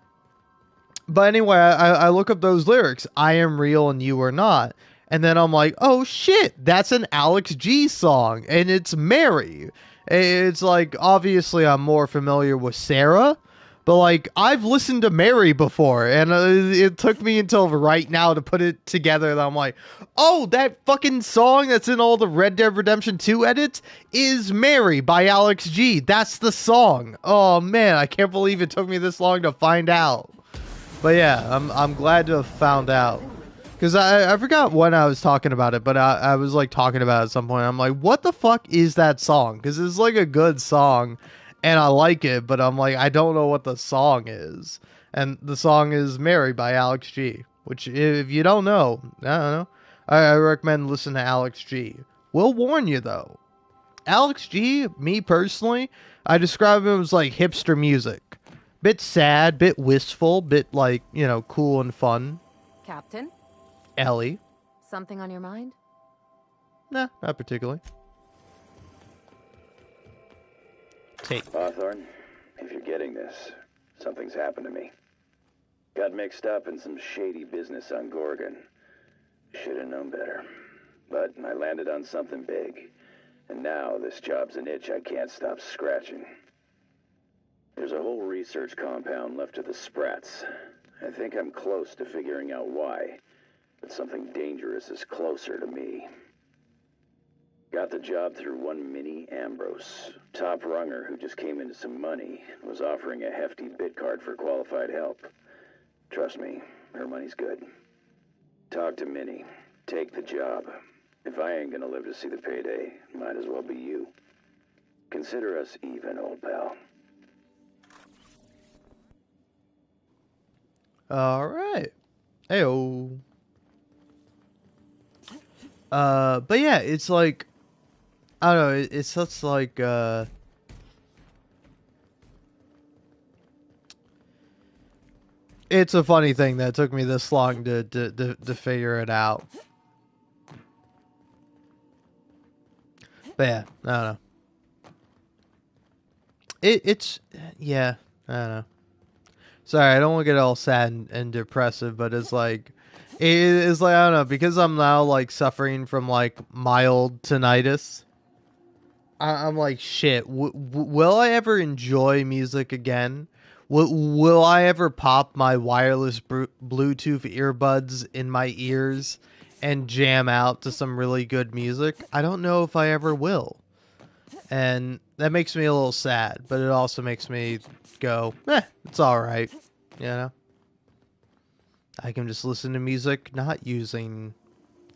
but anyway, I look up those lyrics. I am real and you are not. And then I'm like, oh shit, that's an Alex G song. And it's Mary. It's like, obviously I'm more familiar with Sarah. But like, I've listened to Mary before. And it took me until right now to put it together. And I'm like, oh, that fucking song that's in all the Red Dead Redemption 2 edits is Mary by Alex G. That's the song. Oh man, I can't believe it took me this long to find out. But yeah, I'm glad to have found out, because I forgot when I was talking about it, but I was like talking about it at some point. I'm like, what the fuck is that song? Because it's like a good song, and I like it, but I'm like, I don't know what the song is. And the song is "Mary" by Alex G. Which, if you don't know, I don't know. I recommend listening to Alex G. Will warn you though, Alex G, me personally, I describe him as like hipster music. Bit sad, bit wistful, bit like, cool and fun. Captain? Ellie. Something on your mind? Nah, not particularly. Take. Hawthorne, if you're getting this, something's happened to me. Got mixed up in some shady business on Gorgon. Should have known better. But I landed on something big. And now this job's an itch I can't stop scratching. There's a whole research compound left to the Sprats. I think I'm close to figuring out why. But something dangerous is closer to me. Got the job through one Minnie Ambrose. Top runger who just came into some money, was offering a hefty bid card for qualified help. Trust me, her money's good. Talk to Minnie. Take the job. If I ain't gonna live to see the payday, might as well be you. Consider us even, old pal. All right. Heyo. But yeah, it's like I don't know. It's such like it's a funny thing that took me this long to figure it out. But yeah, I don't know. It's yeah, I don't know. Sorry, I don't want to get all sad and depressive, but it's like I don't know, because I'm now like suffering from like mild tinnitus. I'm like shit. Will I ever enjoy music again? Will I ever pop my wireless Bluetooth earbuds in my ears and jam out to some really good music? I don't know if I ever will. And that makes me a little sad, but it also makes me go, it's alright. You know? I can just listen to music not using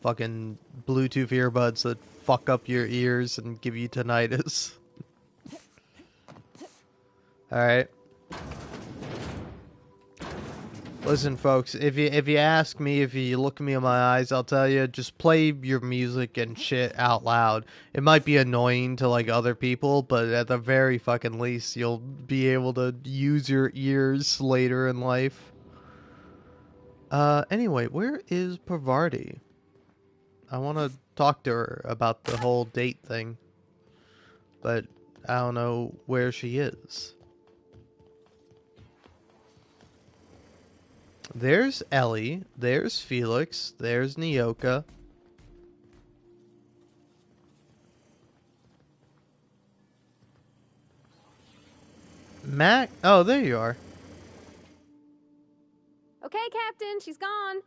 fucking Bluetooth earbuds that fuck up your ears and give you tinnitus. Alright. Listen, folks, if you ask me, if you look me in my eyes, I'll tell you, just play your music and shit out loud. It might be annoying to like other people, but at the very fucking least, you'll be able to use your ears later in life. Anyway, where is Parvati? I want to talk to her about the whole date thing, but I don't know where she is. There's Ellie, there's Felix, there's Nyoka. Mac? Oh, there you are. Okay, Captain, she's gone.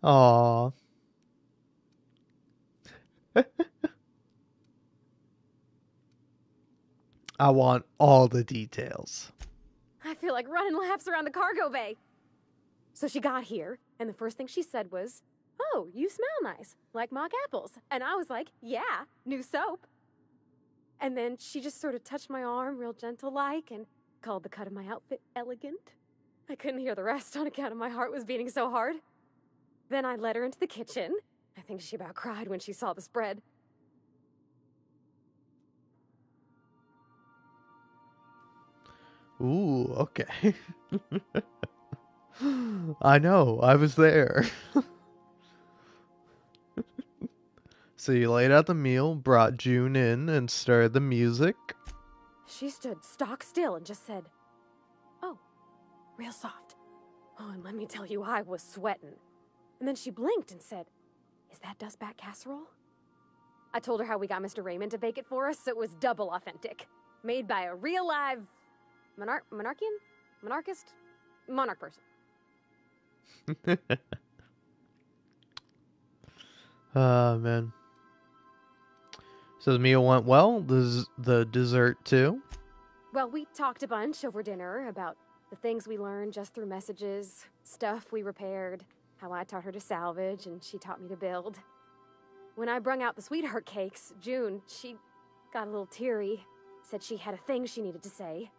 Aww. I want all the details. I feel like running laps around the cargo bay. So she got here, and the first thing she said was, "Oh, you smell nice, like mock apples." And I was like, "Yeah, new soap." And then she just sort of touched my arm real gentle-like and called the cut of my outfit elegant. I couldn't hear the rest on account of my heart was beating so hard. Then I led her into the kitchen. I think she about cried when she saw the spread. Ooh, okay. I know, I was there. So you laid out the meal, brought June in, and started the music. She stood stock still and just said, "Oh, real soft." Oh, and let me tell you, I was sweating. And then she blinked and said, "Is that dustback casserole?" I told her how we got Mr. Raymond to bake it for us, so it was double authentic. Made by a real live monarch person. Man. So the meal went well. The dessert too. Well, we talked a bunch over dinner about the things we learned just through messages, stuff we repaired, how I taught her to salvage and she taught me to build. When I brung out the sweetheart cakes, June, she got a little teary, said she had a thing she needed to say.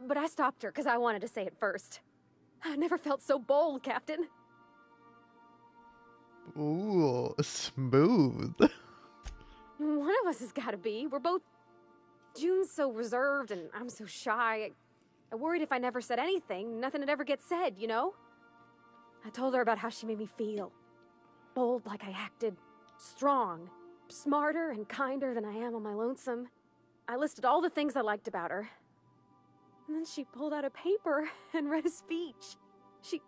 But I stopped her because I wanted to say it first. I never felt so bold, Captain. Ooh, smooth. One of us has got to be. We're both... June's so reserved and I'm so shy. I worried if I never said anything, nothing would ever get said, you know? I told her about how she made me feel. Bold like I acted. Strong. Smarter and kinder than I am on my lonesome. I listed all the things I liked about her. And then she pulled out a paper and read a speech. She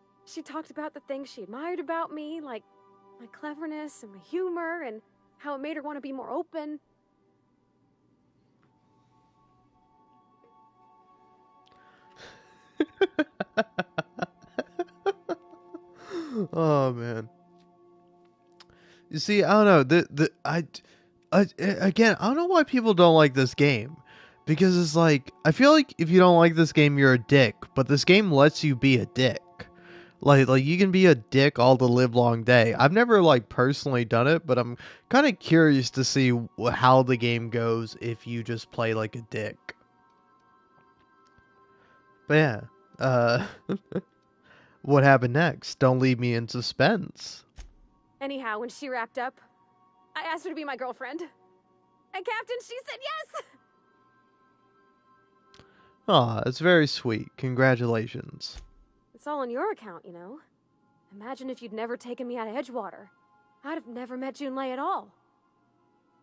talked about the things she admired about me, like my cleverness and my humor, and how it made her want to be more open. Oh man. You see, I don't know. Again, I don't know why people don't like this game. Because it's like, I feel like if you don't like this game, you're a dick. But this game lets you be a dick. Like you can be a dick all the live long day. I've never like personally done it, but I'm kind of curious to see how the game goes if you just play like a dick. But yeah, uh, what happened next? Don't leave me in suspense. Anyhow, when she wrapped up, I asked her to be my girlfriend. And Captain, she said yes! Aw, it's very sweet. Congratulations. It's all on your account, you know. Imagine if you'd never taken me out of Edgewater. I'd have never met Junlei at all.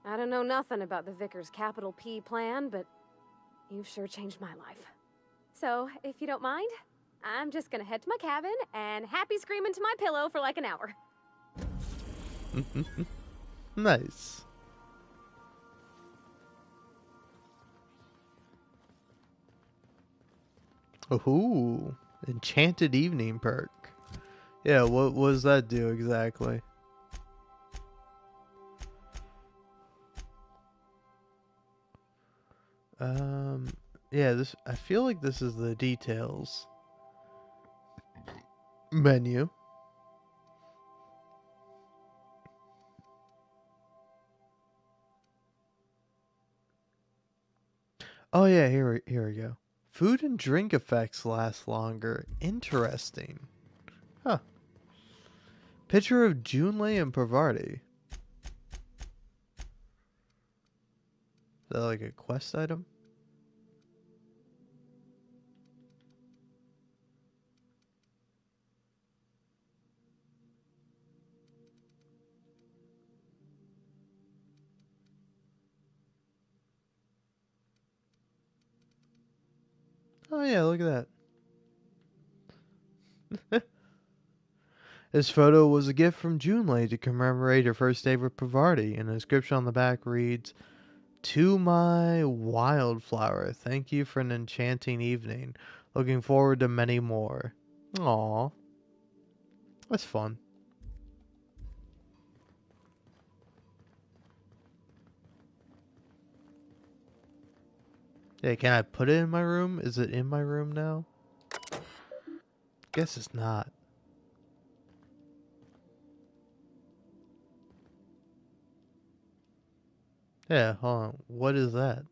I don't know nothing about the Vicar's capital P plan, but you've sure changed my life. So, if you don't mind, I'm just gonna head to my cabin and happy scream into my pillow for like an hour. Nice. Ooh, enchanted evening perk. Yeah, what does that do exactly? Yeah, I feel like this is the details menu. Oh yeah, here we go. Food and drink effects last longer. Interesting. Huh. Picture of Junlei and Parvati. Is that like a quest item? Oh yeah, look at that. This photo was a gift from Junlei to commemorate her first day with Parvati, and the description on the back reads, "To my wildflower, thank you for an enchanting evening. Looking forward to many more." Aw, that's fun. Hey, can I put it in my room? Is it in my room now? Guess it's not. Yeah, hold on. What is that?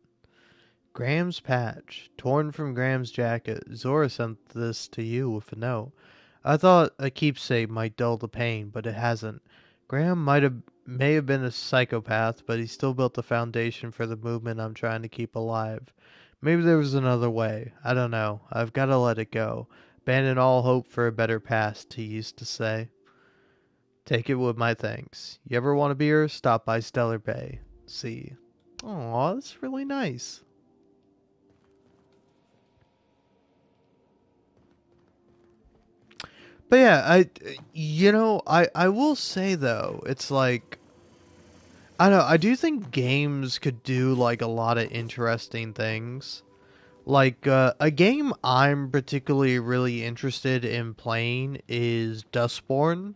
Graham's patch, torn from Graham's jacket. Zora sent this to you with a note. I thought a keepsake might dull the pain, but it hasn't. Graham may have been a psychopath, but he still built the foundation for the movement I'm trying to keep alive. Maybe there was another way. I don't know. I've got to let it go. Abandon all hope for a better past, he used to say. Take it with my thanks. You ever want a beer? Stop by Stellar Bay. See. Aw, that's really nice. But yeah, I will say though, it's like, I don't know, I do think games could do like a lot of interesting things. Like a game I'm particularly really interested in playing is Dustborn.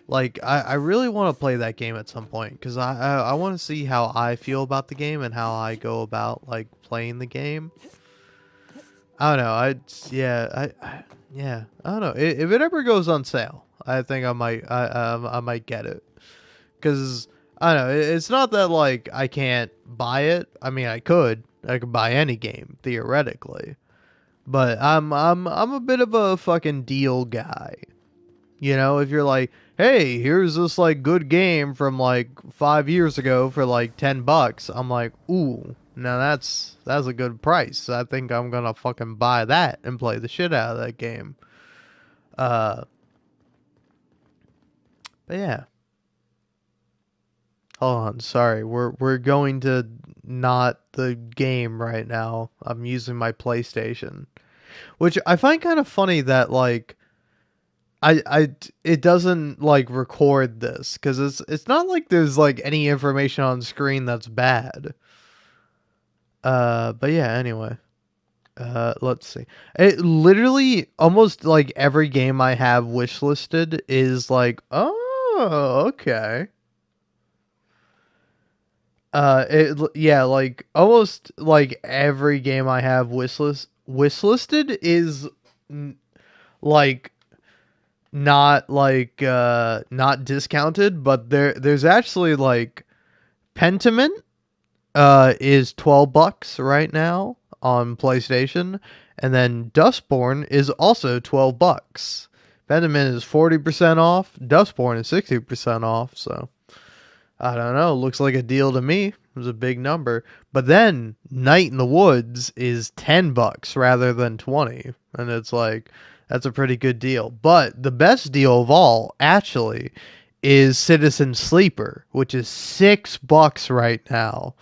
Like I really want to play that game at some point because I want to see how I feel about the game and how I go about like playing the game. I don't know. Yeah. I don't know. If it ever goes on sale, I think I might get it because I don't know. It's not that like I can't buy it. I mean, I could buy any game theoretically, but I'm a bit of a fucking deal guy. You know, if you're like, hey, here's this like good game from like 5 years ago for like $10, I'm like, ooh, now that's a good price. I think I'm gonna fucking buy that and play the shit out of that game. Uh, but yeah, hold on, sorry, we're going to not the game right now. I'm using my PlayStation, which I find kind of funny that like it doesn't like record this because it's not like there's like any information on screen that's bad. But yeah, anyway. Let's see. It literally almost like every game I have wishlisted is like, oh, okay. Yeah, like almost like every game I have wishlisted is like not discounted, but there's actually like Pentiment is $12 right now on PlayStation, and then Dustborn is also $12. Venomint is 40% off. Dustborn is 60% off. So I don't know. Looks like a deal to me. It was a big number. But then Night in the Woods is $10 rather than 20, and it's like that's a pretty good deal. But the best deal of all, actually, is Citizen Sleeper, which is $6 right now,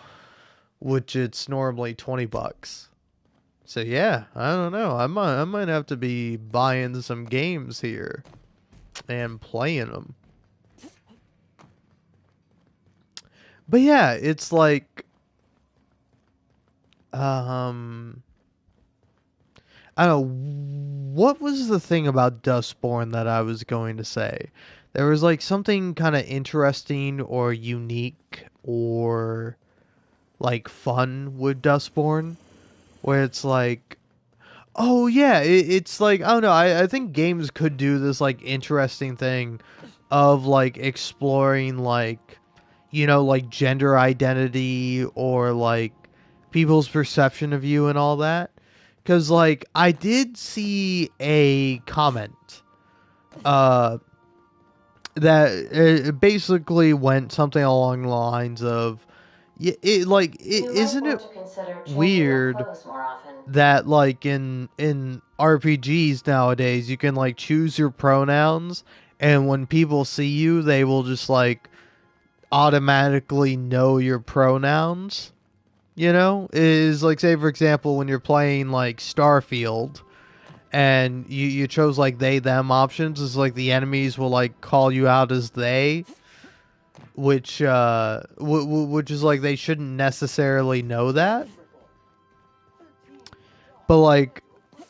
which it's normally $20. So yeah, I don't know. I might have to be buying some games here and playing them. But yeah, it's like I don't know, what was the thing about Dustborn that I was going to say. There was like something kind of interesting or unique or like fun with Dustborn, where it's like, oh yeah, it's like I don't know. I think games could do this like interesting thing of like exploring like, you know, like gender identity or like people's perception of you and all that. Cause like I did see a comment uh that it basically went something along the lines of, You might isn't it want to consider changing your weird clothes more often. that like in RPGs nowadays you can like choose your pronouns, and when people see you they will just like automatically know your pronouns, you know? Is like, say for example, when you're playing like Starfield and you chose like they them options, is like the enemies will like call you out as they, which which is like they shouldn't necessarily know that, but like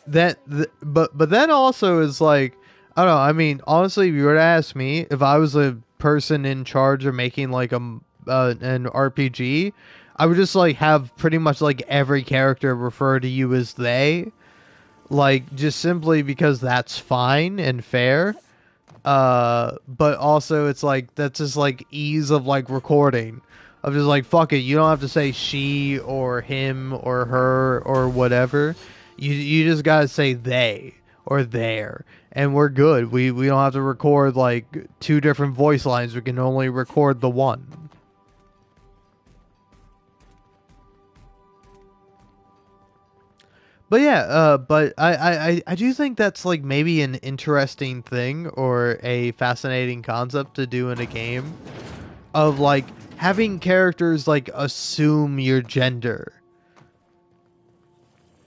but then also is like, I don't know. I mean, honestly, if you were to ask me, if I was a person in charge of making like an RPG, I would just like have pretty much like every character refer to you as they, like just simply because that's fine and fair. But also it's like that's just like ease of like recording. Of just like, fuck it, you don't have to say she or him or her or whatever. You just gotta say they or their, and we're good. We don't have to record like two different voice lines. We can only record the one. But yeah, but I do think that's like maybe an interesting thing or a fascinating concept to do in a game, of like having characters like assume your gender,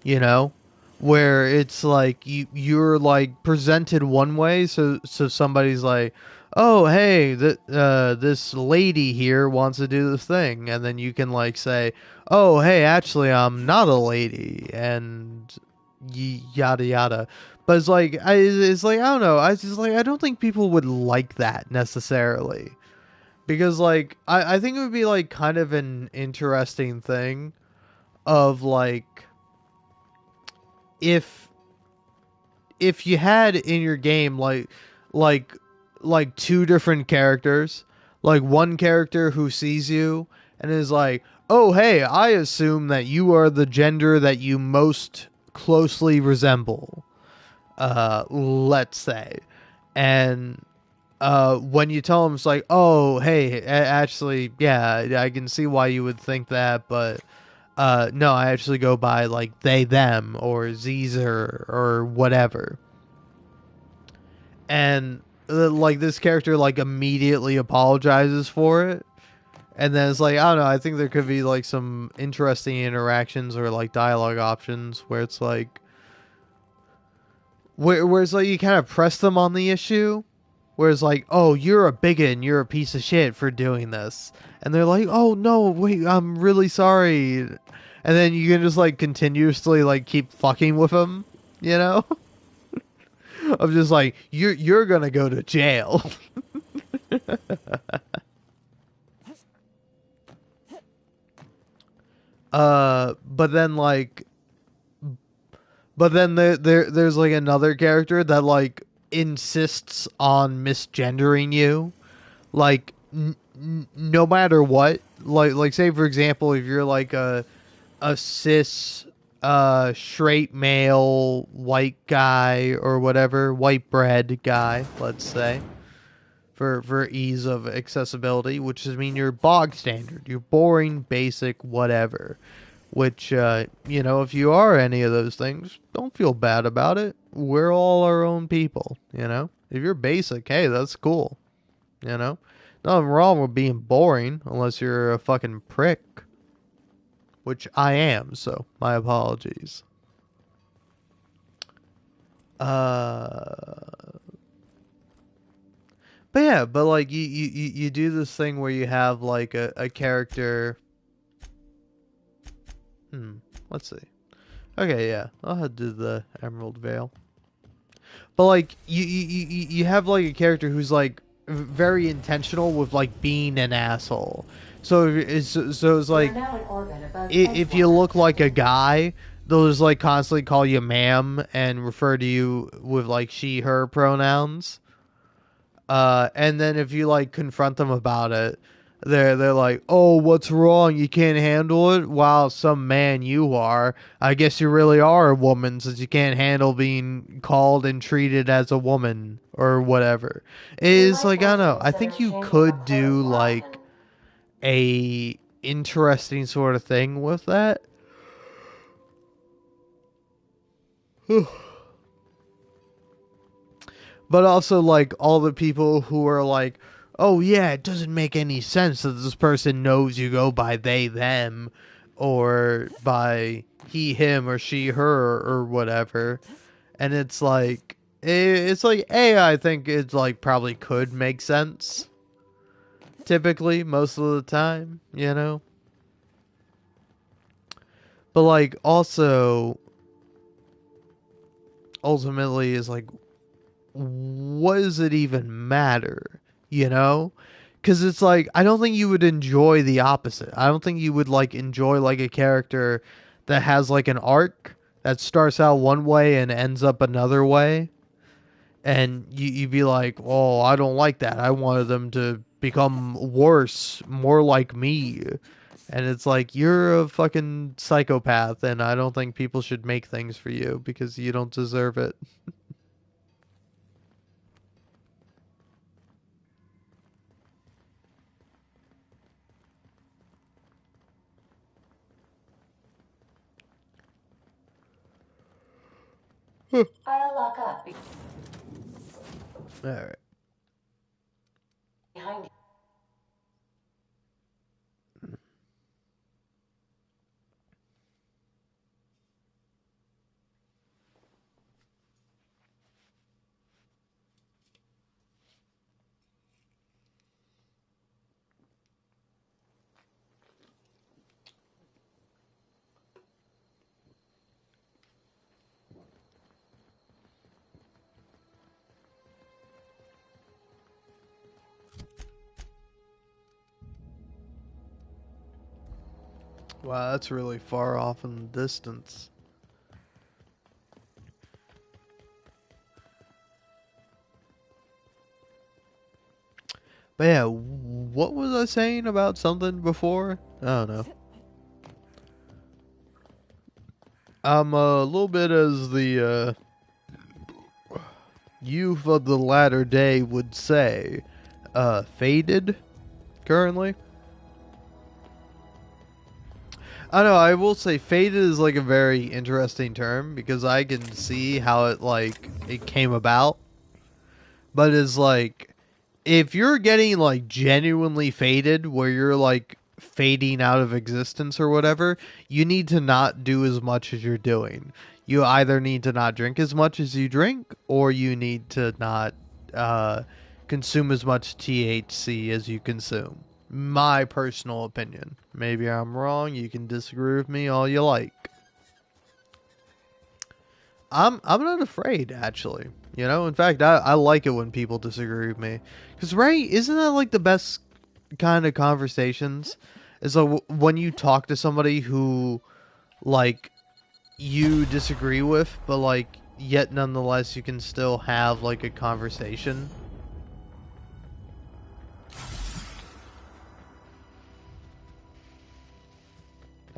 you know, where it's like you're like presented one way, so somebody's like, oh hey, this lady here wants to do this thing, and then you can like say, oh hey, actually I'm not a lady, and yada yada. But it's like it's like I don't know, I just like I don't think people would like that necessarily, because like I think it would be like kind of an interesting thing of like, if you had in your game like two different characters, like one character who sees you and is like, oh hey, I assume that you are the gender that you most closely resemble, let's say, and when you tell them, it's like, oh hey, actually yeah, I can see why you would think that, but no, I actually go by like they them or Caesar or whatever. And like this character like immediately apologizes for it, and then it's like, I don't know, I think there could be like some interesting interactions or like dialogue options where it's like, where it's like you kind of press them on the issue, where it's like, oh, you're a bigot and you're a piece of shit for doing this, and they're like, oh no, wait, I'm really sorry, and then you can just like continuously like keep fucking with them, you know. I'm just like, you're gonna go to jail. But then like, there's like another character that like insists on misgendering you, like no matter what. Like say for example, if you're like a cis straight male white guy or whatever, white bread guy, let's say, for ease of accessibility, which does mean you're bog standard, you're boring, basic, whatever. Which, if you are any of those things, don't feel bad about it. We're all our own people, you know? If you're basic, hey, that's cool, you know? Nothing wrong with being boring unless you're a fucking prick. Which I am, so my apologies. But yeah, but like you do this thing where you have like a character. Let's see. Okay, yeah, I'll do the Emerald Veil. But like you have like a character who's like very intentional with like being an asshole. So it's We are like now in orbit above if you Edgewater, look like a Captain. guy, they'll just like constantly call you ma'am and refer to you with like she her pronouns. And then if you like confront them about it, they're like, "Oh, what's wrong? You can't handle it? Wow, some man you are. I guess you really are a woman since you can't handle being called and treated as a woman or whatever." You It's might like, I want don't to know. I consider think you changing your could clothes do more like often. a interesting sort of thing with that. But also like all the people who are like, oh yeah, it doesn't make any sense that this person knows you go by they them or by he him or she her or whatever. And it's like I think it's like probably could make sense typically most of the time, you know. But like also ultimately is like, what does it even matter, you know? Because it's like, I don't think you would enjoy the opposite. I don't think you would like enjoy like a character that has like an arc that starts out one way and ends up another way, and you'd be like, oh, I don't like that, I wanted them to become worse, more like me. And it's like, you're a fucking psychopath, and I don't think people should make things for you because you don't deserve it. I'll lock up All right. behind you. Wow, that's really far off in the distance. But yeah, what was I saying about something before? I don't know. I'm a little bit, as the youth of the latter day would say, faded currently. I don't know, I will say faded is like a very interesting term because I can see how it came about. But it's like, if you're getting like genuinely faded, where you're like fading out of existence or whatever, you need to not do as much as you're doing. You either need to not drink as much as you drink, or you need to not uh, consume as much THC as you consume. My personal opinion. Maybe I'm wrong. You can disagree with me all you like. I'm not afraid, actually. You know, in fact, I like it when people disagree with me, because right, isn't that like the best kind of conversations? Is like when you talk to somebody who like you disagree with, but like yet nonetheless you can still have like a conversation.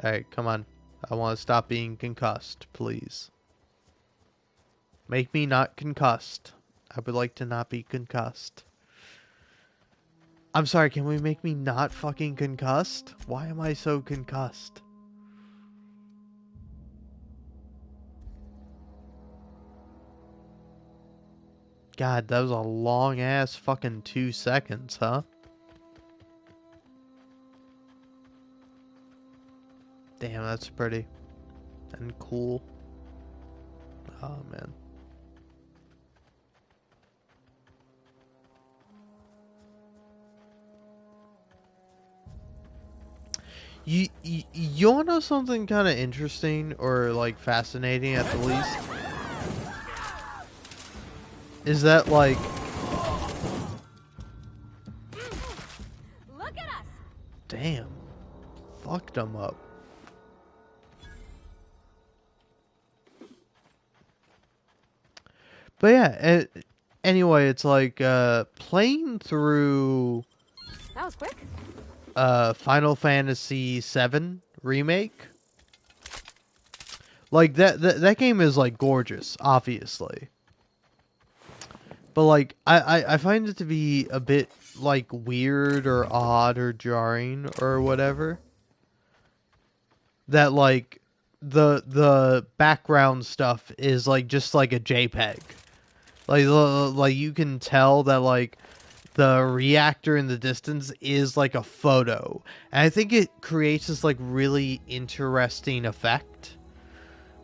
All right, come on. I want to stop being concussed, please. Make me not concussed. I would like to not be concussed. I'm sorry, can we make me not fucking concussed? Why am I so concussed? God, that was a long ass fucking 2 seconds, huh? Damn, that's pretty. And cool. Oh, man. You wanna know something kind of interesting or like fascinating at the least? Is that like, Look at us! damn, fucked them up. But yeah, anyway, it's like playing through That was quick. Final Fantasy VII Remake. Like that game is like gorgeous, obviously. But like I find it to be a bit like weird or odd or jarring or whatever. That like the background stuff is like just like a JPEG. Like you can tell that like the reactor in the distance is like a photo. And I think it creates this like really interesting effect.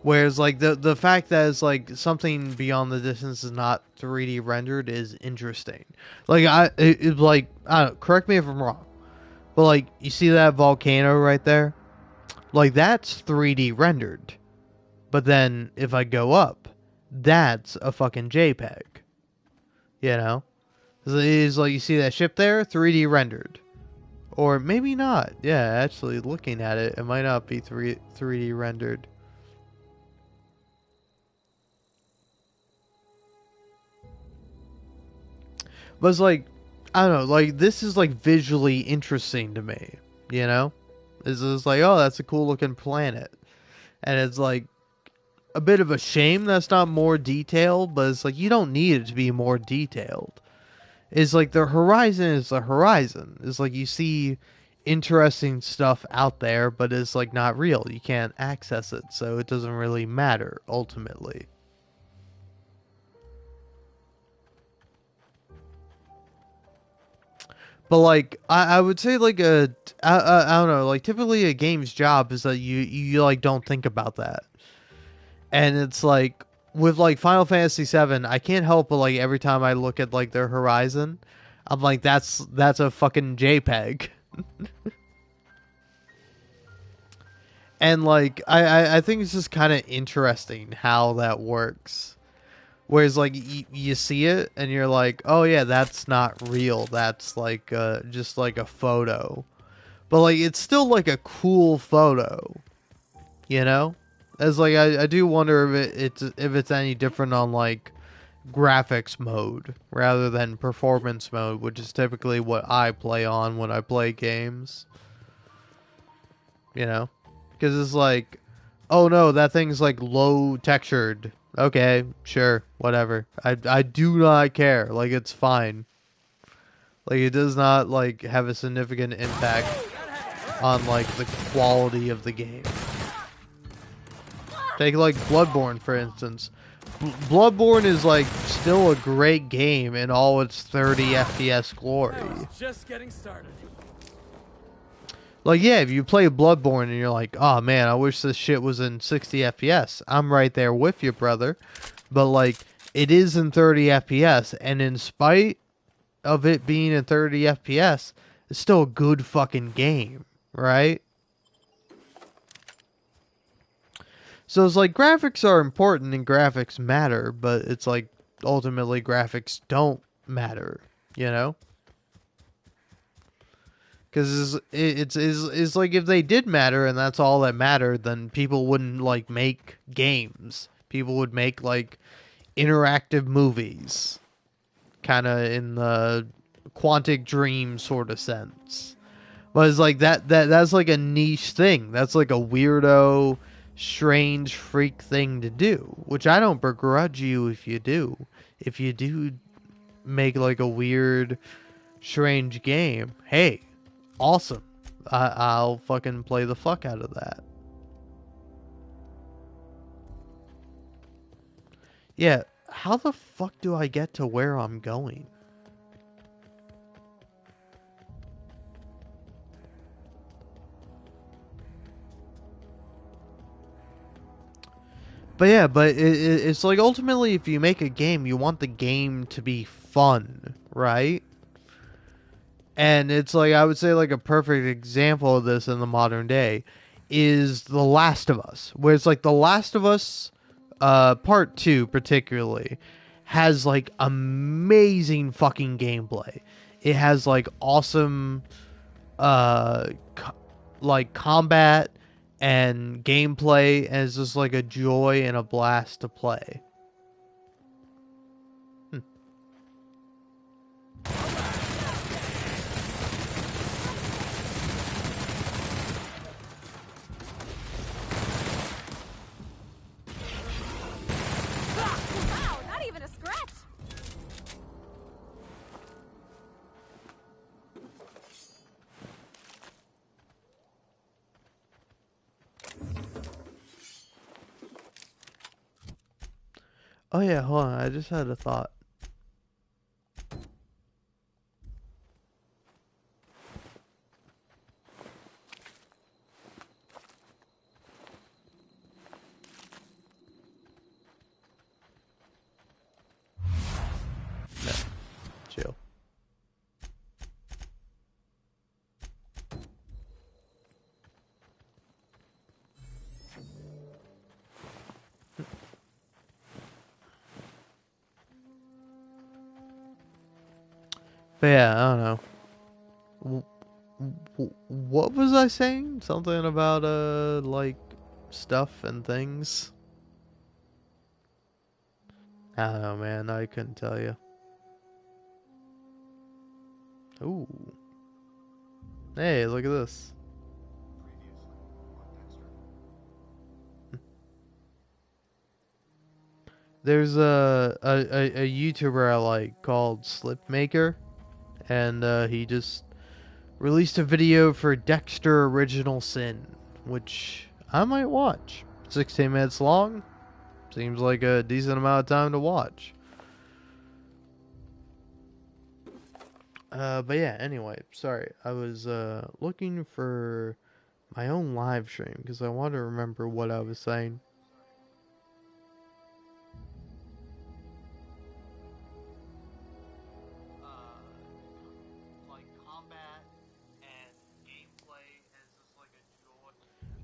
Whereas like the fact that it's like something beyond the distance is not 3D rendered is interesting. Like it's like I don't know, correct me if I'm wrong, but like you see that volcano right there, like that's 3D rendered. But then if I go up, that's a fucking JPEG. You know, it's like you see that ship there, 3D rendered, or maybe not. Yeah, actually looking at it, it might not be 3D rendered. But it's like, I don't know, like, this is, like, visually interesting to me, you know? It's like, oh, that's a cool looking planet. And it's, like, a bit of a shame that's not more detailed, but it's like, you don't need it to be more detailed. It's like, the horizon is the horizon. It's like, you see interesting stuff out there, but it's, like, not real. You can't access it, so it doesn't really matter, ultimately. But like I would say like I don't know, like typically a game's job is that you like don't think about that. And it's like with like Final Fantasy 7, I can't help but like every time I look at like their horizon, I'm like that's a fucking JPEG. And like I think it's just kind of interesting how that works. Whereas like you see it and you're like, "Oh yeah, that's not real. That's like just like a photo." But like it's still like a cool photo, you know. As like I do wonder if it's any different on like graphics mode rather than performance mode, which is typically what I play on when I play games. You know, because it's like, oh no, that thing's like low textured. Okay, sure, whatever. I do not care. Like it's fine. Like it does not like have a significant impact on like the quality of the game. Take like Bloodborne for instance. Bloodborne is like still a great game in all its 30 FPS glory. Just getting started. Like yeah, if you play Bloodborne and you're like, "Oh man, I wish this shit was in 60 FPS." I'm right there with you, brother. But like it is in 30 FPS and in spite of it being in 30 FPS, it's still a good fucking game, right? So it's like graphics are important and graphics matter, but it's like ultimately graphics don't matter, you know? Because it's like if they did matter and that's all that mattered, then people wouldn't like make games. People would make like interactive movies, kind of in the Quantic Dream sort of sense. But it's like that's like a niche thing. That's like a weirdo, strange freak thing to do, which I don't begrudge you if you do. If you do make like a weird, strange game, hey, awesome. I'll fucking play the fuck out of that. Yeah, how the fuck do I get to where I'm going? But yeah, it's like ultimately if you make a game, you want the game to be fun, right? And it's like I would say like a perfect example of this in the modern day is The Last of Us, where it's like The Last of Us part 2 particularly has like amazing fucking gameplay. It has like awesome uh like combat and gameplay, and it's just like a joy and a blast to play. Hmm. Wow, not even a scratch! Oh yeah, hold on, I just had a thought. No, chill. But yeah, I don't know. What was I saying? Something about like stuff and things. I don't know, man. I couldn't tell you. Ooh. Hey, look at this. There's a YouTuber I like called Slipmaker, and he just released a video for Dexter Original Sin, which I might watch. 16 minutes long. Seems like a decent amount of time to watch. But yeah, anyway, sorry. I was looking for my own live stream because I want to remember what I was saying.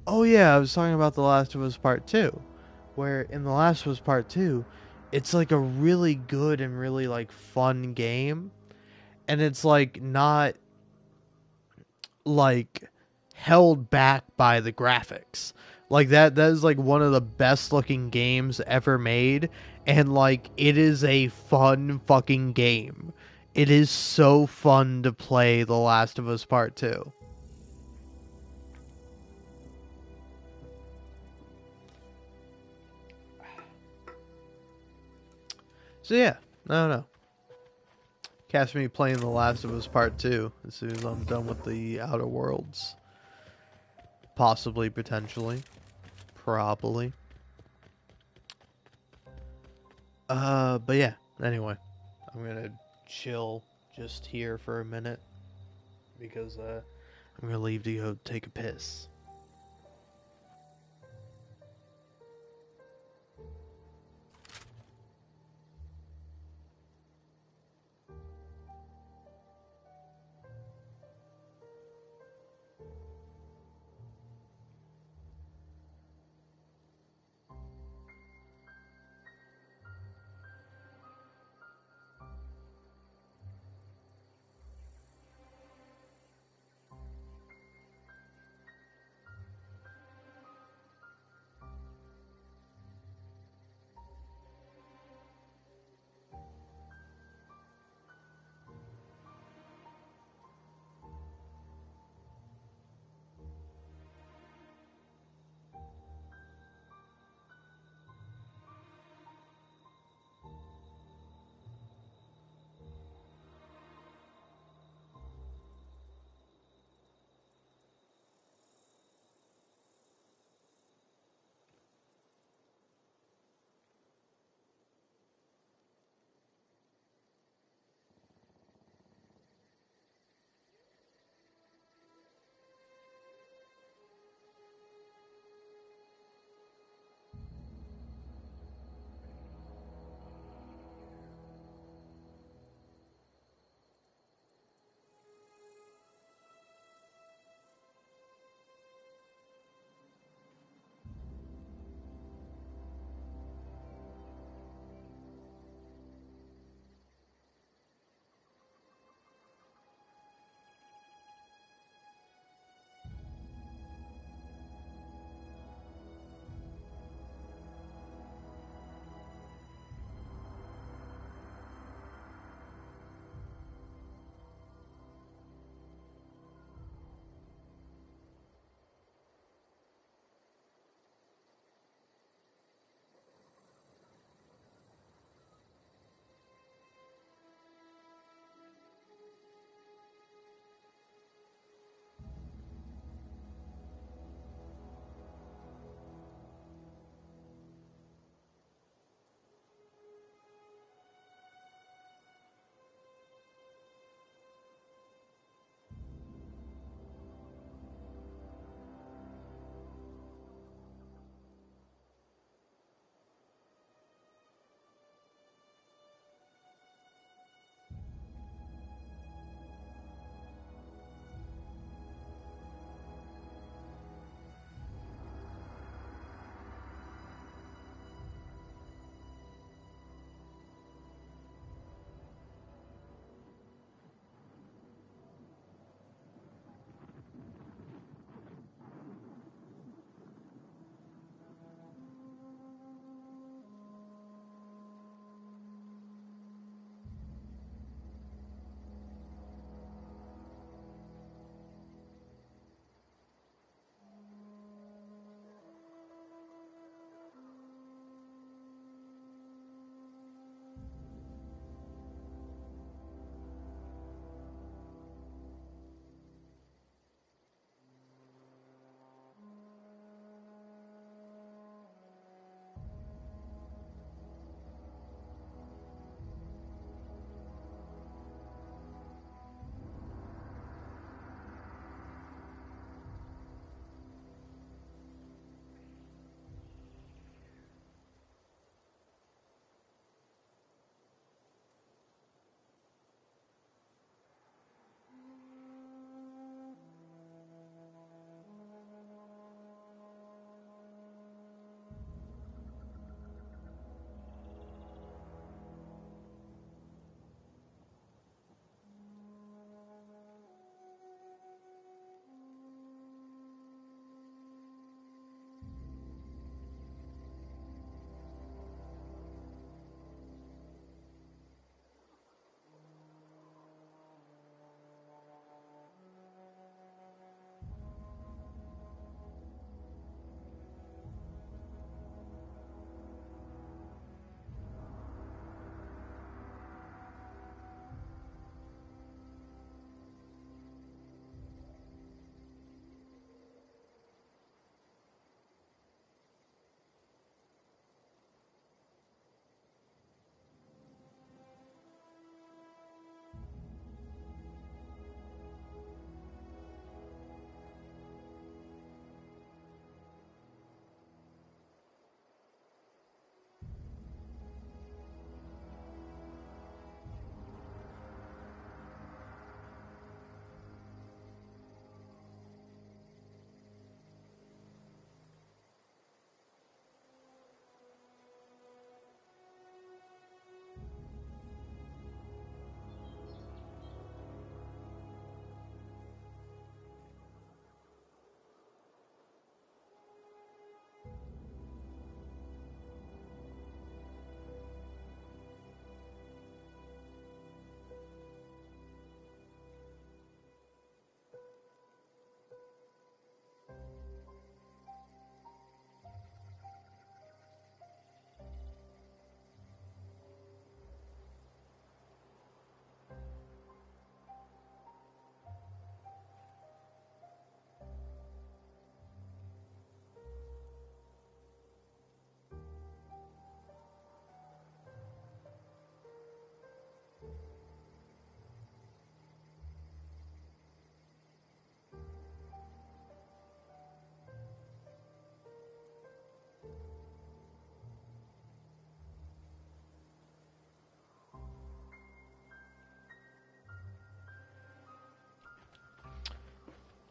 Oh yeah, I was talking about The Last of Us Part 2, where in The Last of Us Part 2, it's like a really good and really like fun game, and it's like not like held back by the graphics. Like that is like one of the best looking games ever made, and like it is a fun fucking game. It is so fun to play The Last of Us Part 2. So yeah, I don't know. Catch me playing The Last of Us Part 2 as soon as I'm done with the Outer Worlds. Possibly, potentially. Probably. But yeah, anyway. I'm gonna chill just here for a minute because, I'm gonna leave to go take a piss.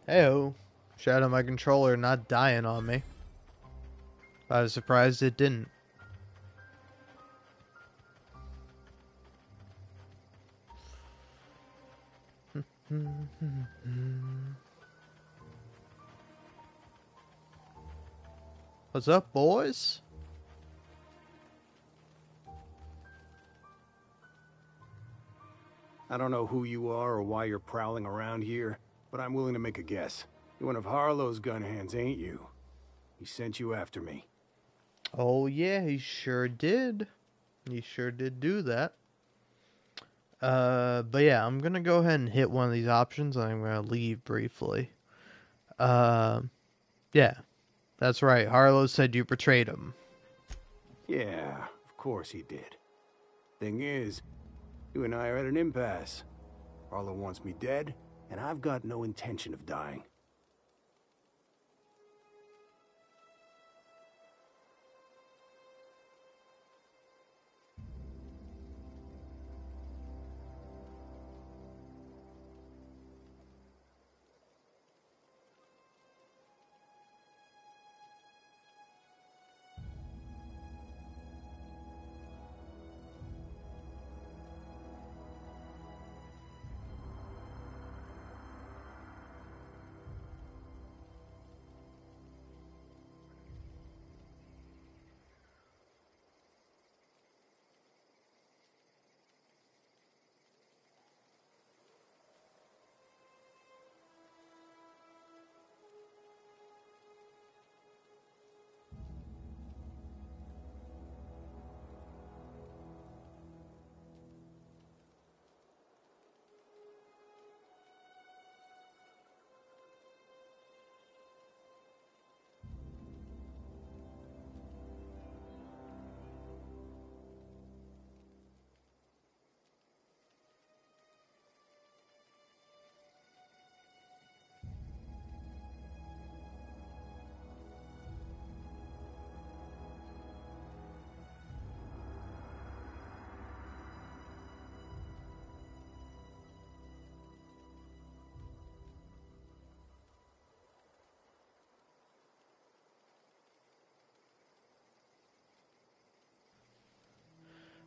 Heyo. Shout out my controller not dying on me. I was surprised it didn't. What's up, boys? I don't know who you are or why you're prowling around here, but I'm willing to make a guess. You're one of Harlow's gun hands, ain't you? He sent you after me. Oh yeah, he sure did. He sure did do that. But yeah, I'm gonna go ahead and hit one of these options and I'm gonna leave briefly. Yeah, that's right. Harlow said you betrayed him. Yeah, of course he did. Thing is, you and I are at an impasse. Harlow wants me dead, and I've got no intention of dying.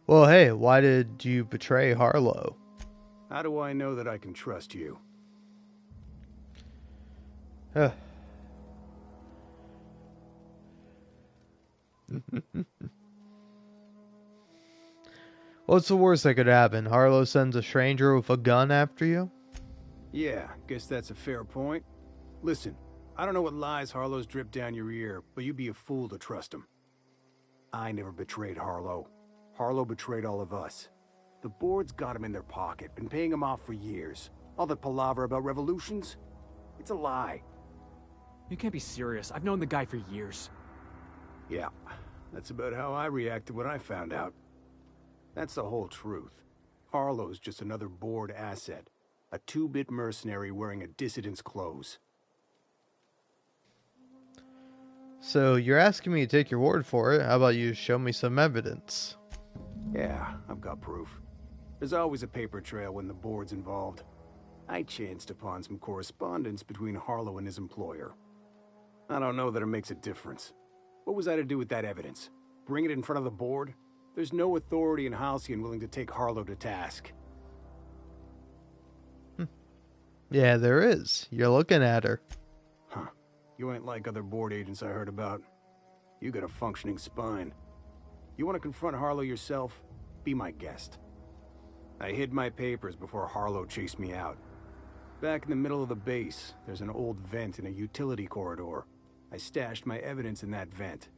Well, hey, why did you betray Harlow? How do I know that I can trust you? What's the worst that could happen? Harlow sends a stranger with a gun after you? Yeah, guess that's a fair point. Listen, I don't know what lies Harlow's dripped down your ear, but you'd be a fool to trust him. I never betrayed Harlow. Harlow betrayed all of us. The board's got him in their pocket, been paying him off for years. All that palaver about revolutions? It's a lie. You can't be serious. I've known the guy for years. Yeah, that's about how I reacted when I found out. That's the whole truth. Harlow's just another board asset. A two-bit mercenary wearing a dissident's clothes. So you're asking me to take your word for it. How about you show me some evidence? Yeah, I've got proof. There's always a paper trail when the board's involved. I chanced upon some correspondence between Harlow and his employer. I don't know that it makes a difference. What was I to do with that evidence? Bring it in front of the board? There's no authority in Halcyon willing to take Harlow to task. Yeah, there is. You're looking at her. Huh. You ain't like other board agents I heard about. You got a functioning spine. You want to confront Harlow yourself? Be my guest. I hid my papers before Harlow chased me out. Back in the middle of the base, there's an old vent in a utility corridor. I stashed my evidence in that vent.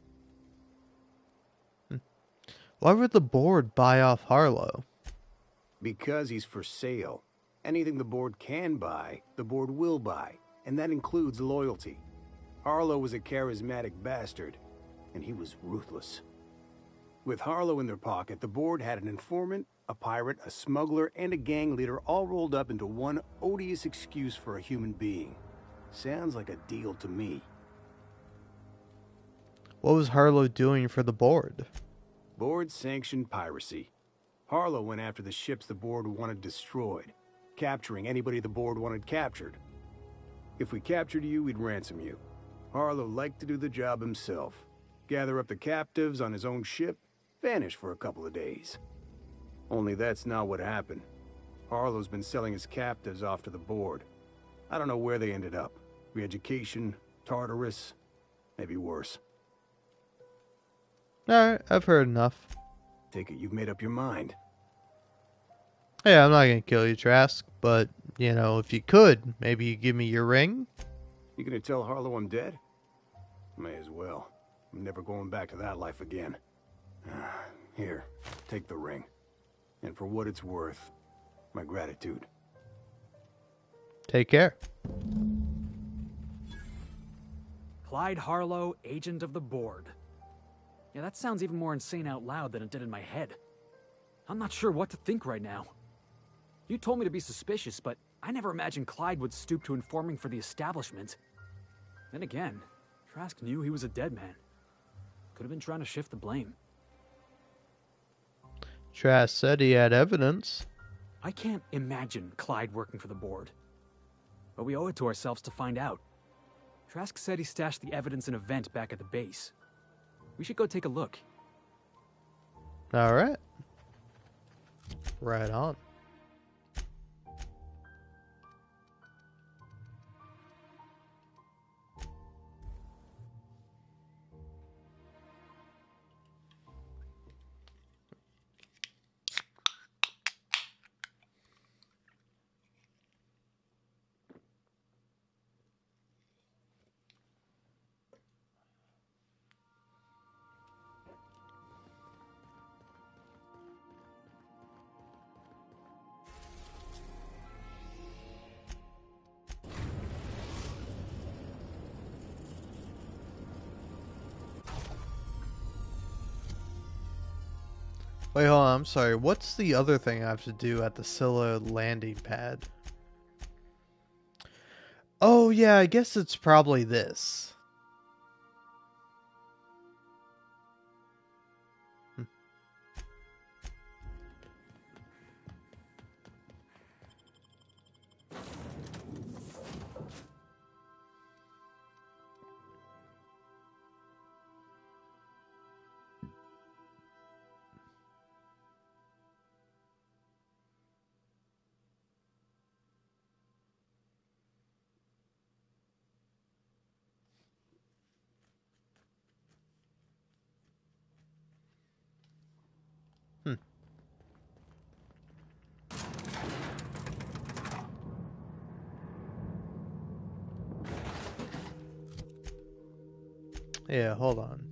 Why would the board buy off Harlow? Because he's for sale. Anything the board can buy, the board will buy, and that includes loyalty. Harlow was a charismatic bastard, and he was ruthless. With Harlow in their pocket, the board had an informant, a pirate, a smuggler, and a gang leader all rolled up into one odious excuse for a human being. Sounds like a deal to me. What was Harlow doing for the board? Board sanctioned piracy. Harlow went after the ships the board wanted destroyed, capturing anybody the board wanted captured. If we captured you, we'd ransom you. Harlow liked to do the job himself. Gather up the captives on his own ship, vanish for a couple of days. Only that's not what happened. Harlow's been selling his captives off to the board. I don't know where they ended up. Re-education, Tartarus, maybe worse. Alright, I've heard enough. Take it you've made up your mind. Hey, I'm not gonna kill you, Trask, but, you know, if you could, maybe you give me your ring? You gonna tell Harlow I'm dead? May as well. I'm never going back to that life again. Here, take the ring. And for what it's worth, my gratitude. Take care. Clyde Harlow, agent of the board. Yeah, that sounds even more insane out loud than it did in my head. I'm not sure what to think right now. You told me to be suspicious, but I never imagined Clyde would stoop to informing for the establishment. Then again, Trask knew he was a dead man. Could have been trying to shift the blame. Trask said he had evidence. I can't imagine Clyde working for the board. But we owe it to ourselves to find out. Trask said he stashed the evidence in a vent back at the base. We should go take a look. Alright. Right on. Wait, hold on, I'm sorry. What's the other thing I have to do at the Scylla landing pad? Oh, yeah, I guess it's probably this. Hmm. Yeah, hold on.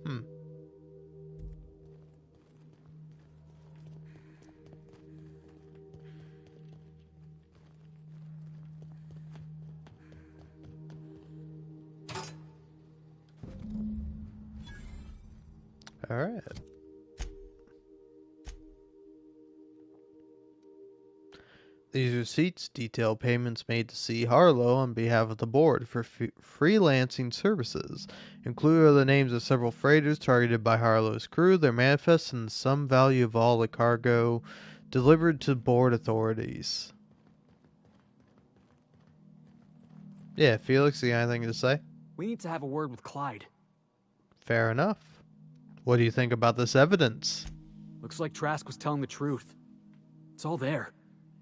Hmm. Alright. These receipts detail payments made to C. Harlow on behalf of the board for freelancing services. Included are the names of several freighters targeted by Harlow's crew, their manifests, and some value of all the cargo delivered to board authorities. Yeah, Felix, you got anything to say? We need to have a word with Clyde. Fair enough. What do you think about this evidence? Looks like Trask was telling the truth. It's all there.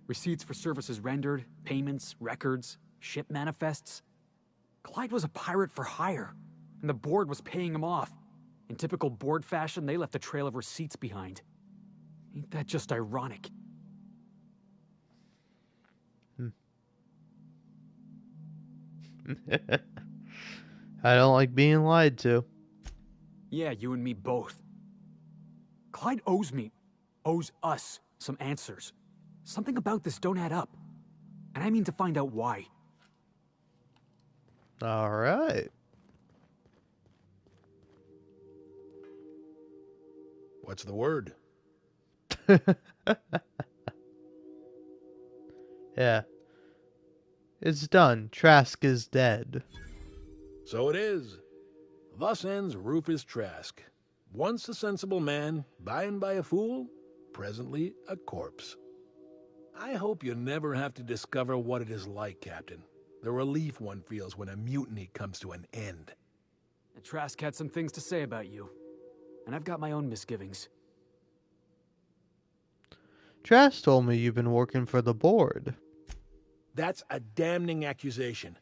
Receipts for services rendered, payments, records, ship manifests. Clyde was a pirate for hire, and the board was paying him off. In typical board fashion, they left a trail of receipts behind. Ain't that just ironic? I don't like being lied to. Yeah, you and me both. Clyde owes us some answers. Something about this don't add up. And I mean to find out why. All right. What's the word? Yeah. It's done. Trask is dead. So it is. Thus ends Rufus Trask. Once a sensible man, by and by a fool, presently a corpse. I hope you never have to discover what it is like, Captain. The relief one feels when a mutiny comes to an end. And Trask had some things to say about you. And I've got my own misgivings. Trask told me you've been working for the board. That's a damning accusation.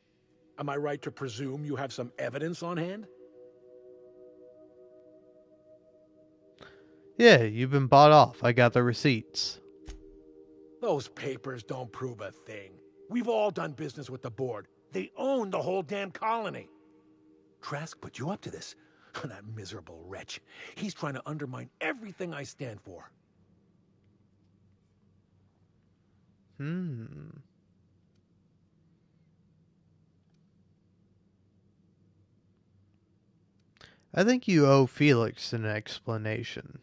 Am I right to presume you have some evidence on hand? Yeah, you've been bought off. I got the receipts. Those papers don't prove a thing. We've all done business with the board. They own the whole damn colony. Trask put you up to this. That miserable wretch. He's trying to undermine everything I stand for. I think you owe Felix an explanation.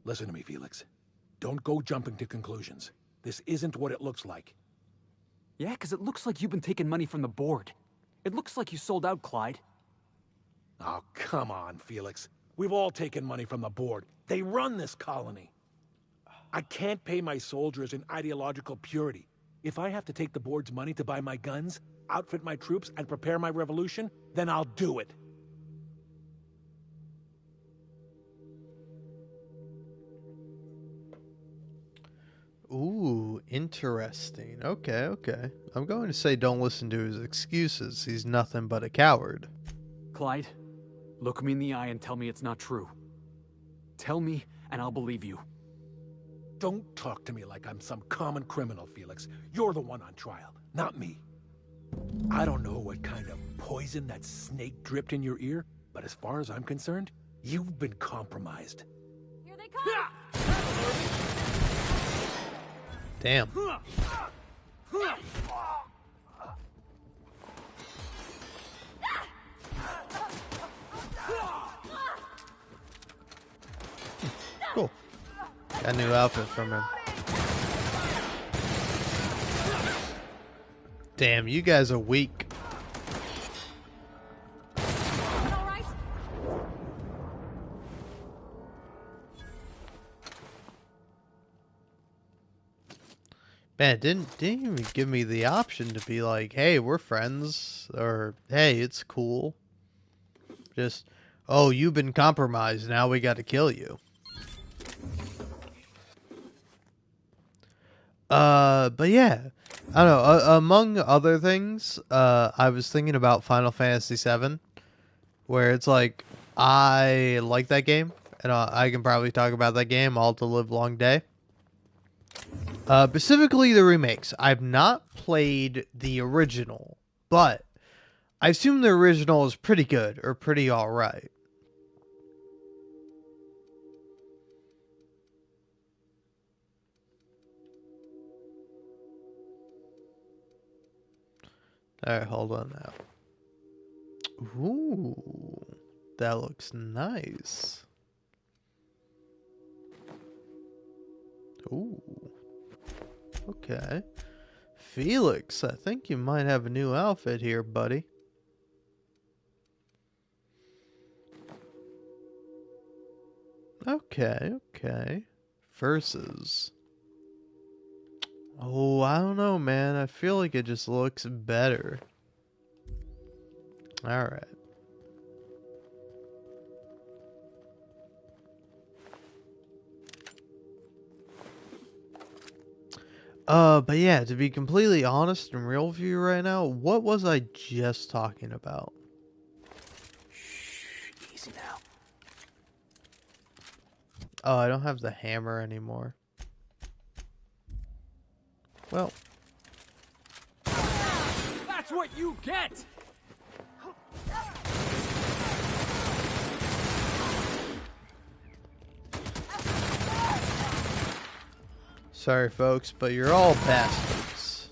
Listen to me, Felix. Don't go jumping to conclusions. This isn't what it looks like. Yeah, because it looks like you've been taking money from the board. It looks like you sold out, Clyde. Oh, come on, Felix. We've all taken money from the board. They run this colony. I can't pay my soldiers in ideological purity. If I have to take the board's money to buy my guns, outfit my troops, and prepare my revolution, then I'll do it. Ooh, interesting. Okay. I'm going to say don't listen to his excuses. He's nothing but a coward. Clyde, look me in the eye and tell me it's not true. Tell me, and I'll believe you. Don't talk to me like I'm some common criminal, Felix. You're the one on trial, not me. I don't know what kind of poison that snake dripped in your ear, but as far as I'm concerned, you've been compromised. Here they come! Damn. Cool. Got a new outfit from him. Damn, you guys are weak. All right? Man, didn't even give me the option to be like, hey, we're friends, or hey, it's cool. Just, oh, you've been compromised, now we gotta kill you. But yeah, I don't know, among other things, I was thinking about Final Fantasy VII, where it's like, I like that game, and I can probably talk about that game all the live long day. Specifically the remakes. I've not played the original, but I assume the original is pretty good, or pretty alright. Alright, hold on now. Ooh, that looks nice. Ooh. Okay. Felix, I think you might have a new outfit here, buddy. Okay. Versus. Oh, I don't know, man. I feel like it just looks better. Alright. But yeah, to be completely honest and real with you right now, what was I just talking about? Shh, easy now. Oh, I don't have the hammer anymore. Well. That's what you get! Sorry, folks, but you're all bastards.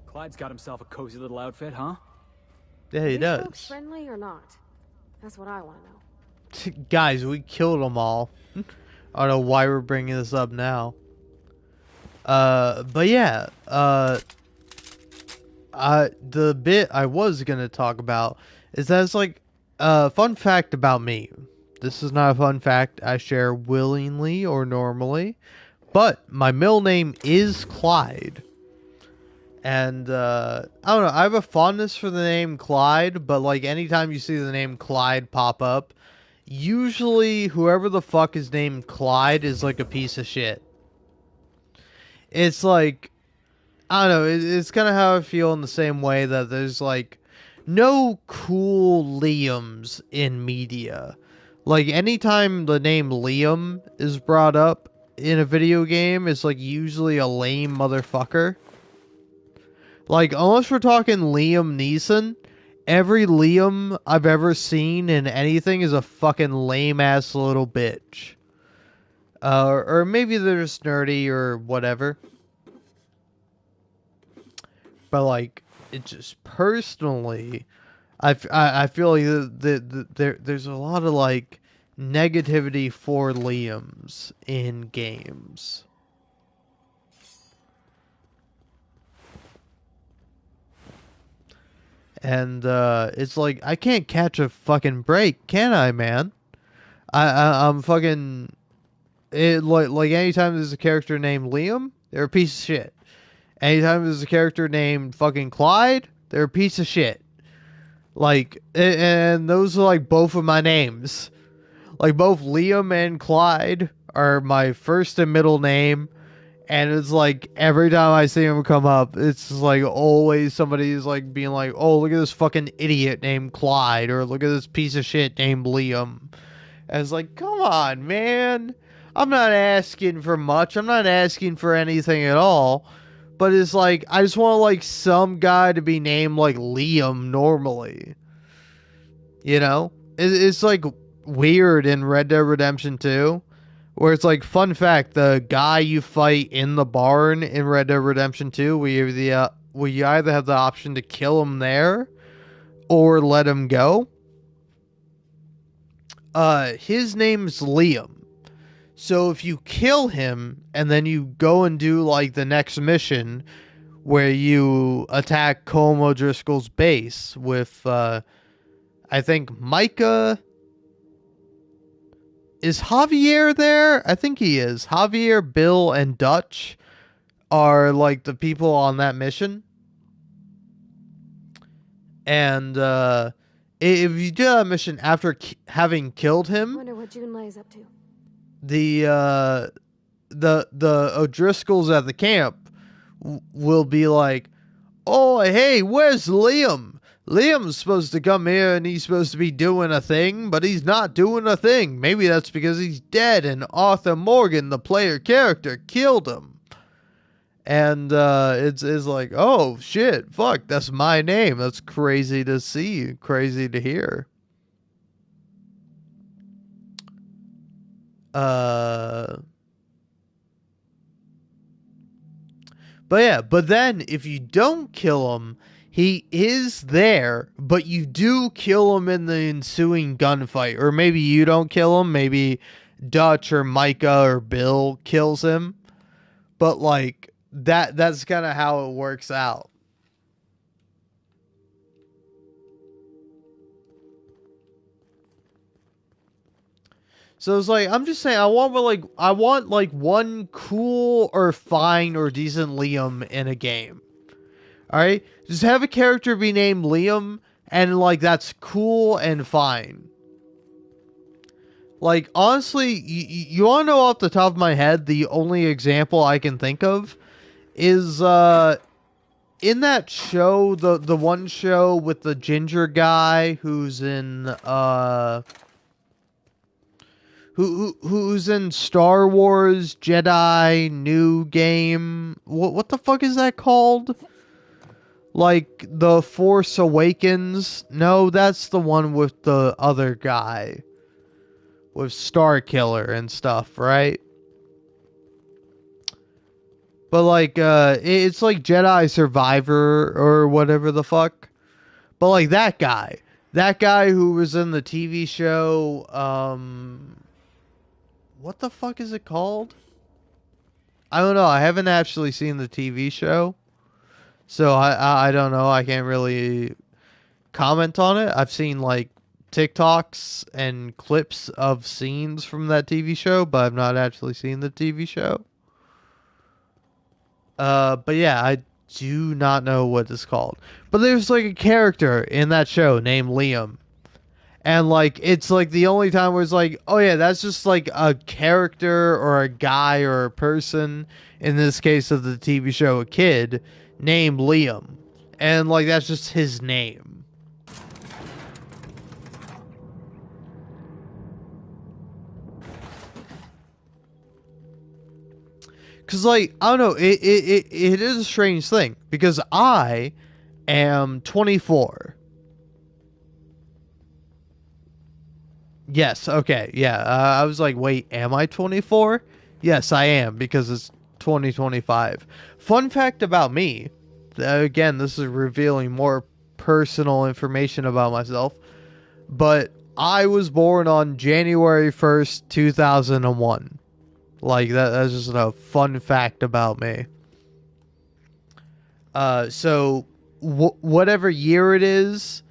Clyde's got himself a cozy little outfit, huh? Yeah, Are he these folks does. friendly or not? That's what I want to know. Guys, we killed them all. I don't know why we're bringing this up now. But yeah, the bit I was gonna talk about is that it's like a fun fact about me. This is not a fun fact I share willingly or normally, but my middle name is Clyde. And I don't know, I have a fondness for the name Clyde, but like anytime you see the name Clyde pop up, usually whoever the fuck is named Clyde is like a piece of shit. It's like, I don't know, it's kind of how I feel in the same way that there's like no cool Liams in media. Like anytime the name Liam is brought up in a video game, it's like usually a lame motherfucker. Like, unless we're talking Liam Neeson, every Liam I've ever seen in anything is a fucking lame-ass little bitch. Or maybe they're just nerdy or whatever. But, like, it just personally, I feel like there's a lot of, like, negativity for Liams in games. And it's like, I can't catch a fucking break, can I, man? I'm fucking like anytime there's a character named Liam, they're a piece of shit. Anytime there's a character named fucking Clyde, they're a piece of shit. Like, and those are like both of my names. Like both Liam and Clyde are my first and middle name. And it's like every time I see him come up, it's just like always somebody's like being like, "Oh, look at this fucking idiot named Clyde," or "Look at this piece of shit named Liam." And it's like, come on, man. I'm not asking for much. I'm not asking for anything at all. But it's like, I just want like some guy to be named like Liam normally. You know? It's like weird in Red Dead Redemption 2. Where it's like, fun fact, the guy you fight in the barn in Red Dead Redemption 2, we either have the option to kill him there or let him go. His name's Liam. So if you kill him and then you go and do like the next mission where you attack Colm O'Driscoll's base with, I think Micah. Is Javier there? I think he is. Javier, Bill, and Dutch are like the people on that mission. And if you do that mission after having killed him, Wonder what Junlei's up to. the O'Driscolls at the camp will be like, "Oh, hey, where's Liam? Liam's supposed to come here and he's supposed to be doing a thing, but he's not doing a thing. Maybe that's because he's dead and Arthur Morgan, the player character, killed him." And it's like, oh shit, fuck, that's my name. That's crazy to see, crazy to hear. But yeah, but then if you don't kill him, he is there, but you do kill him in the ensuing gunfight. Or maybe you don't kill him, maybe Dutch or Micah or Bill kills him. But like that's kind of how it works out. So it's like, I'm just saying, I want like one cool or fine or decent Liam in a game. All right, just have a character be named Liam And, like, that's cool and fine. Like, honestly, you want to know off the top of my head, the only example I can think of is, in that show, the one show with the ginger guy who's in, who's in Star Wars Jedi New Game. What the fuck is that called? Like The Force Awakens? No, that's the one with the other guy with Star Killer and stuff, right? But like it's like Jedi Survivor or whatever the fuck. But like that guy who was in the TV show what the fuck is it called? I don't know. I haven't actually seen the TV show. So I don't know. I can't really comment on it. I've seen like TikToks and clips of scenes from that TV show, but I've not actually seen the TV show. But yeah, I do not know what it's called. But there's like a character in that show named Liam. And like it's like the only time where it's like, oh yeah, that's just like a character or a guy or a person, in this case of the TV show, a kid named Liam. And like that's just his name. Cause like I don't know, it is a strange thing because I am 24. Yes, okay, yeah. I was like, wait, am I 24? Yes, I am because it's 2025. Fun fact about me, again, this is revealing more personal information about myself, but I was born on January 1st, 2001. Like that's just a fun fact about me. So whatever year it is,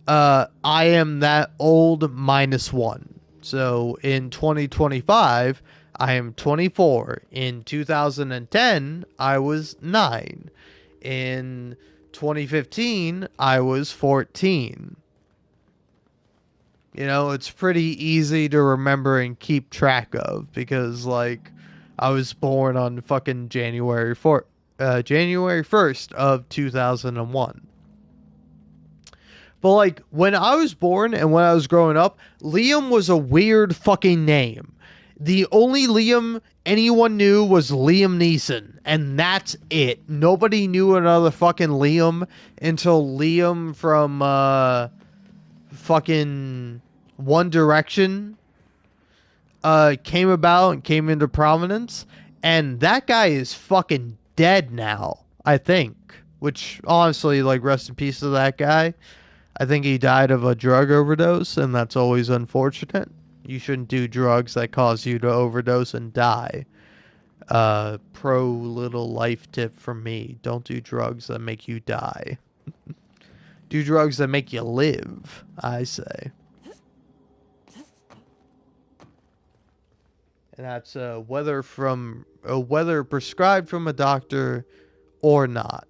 I am that old minus one. So in 2025, I am 24. In 2010, I was 9. In 2015, I was 14. You know, it's pretty easy to remember and keep track of because, like, I was born on fucking January 1st of 2001. But like when I was born and when I was growing up, Liam was a weird fucking name. The only Liam anyone knew was Liam Neeson, and that's it. Nobody knew another fucking Liam until Liam from fucking One Direction came about and came into prominence, and that guy is fucking dead now, I think. Which honestly, like, rest in peace to that guy. I think he died of a drug overdose, and that's always unfortunate. You shouldn't do drugs that cause you to overdose and die. Pro little life tip from me. Don't do drugs that make you die. Do drugs that make you live, I say. And that's whether prescribed from a doctor or not.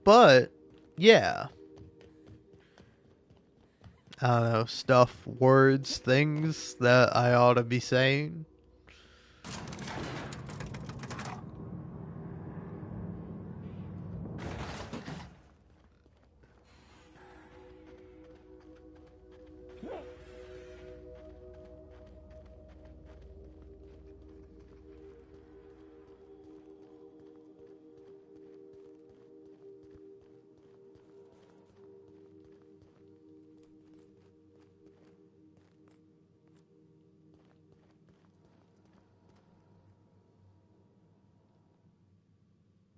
But yeah, I don't know, stuff, words, things that I ought to be saying.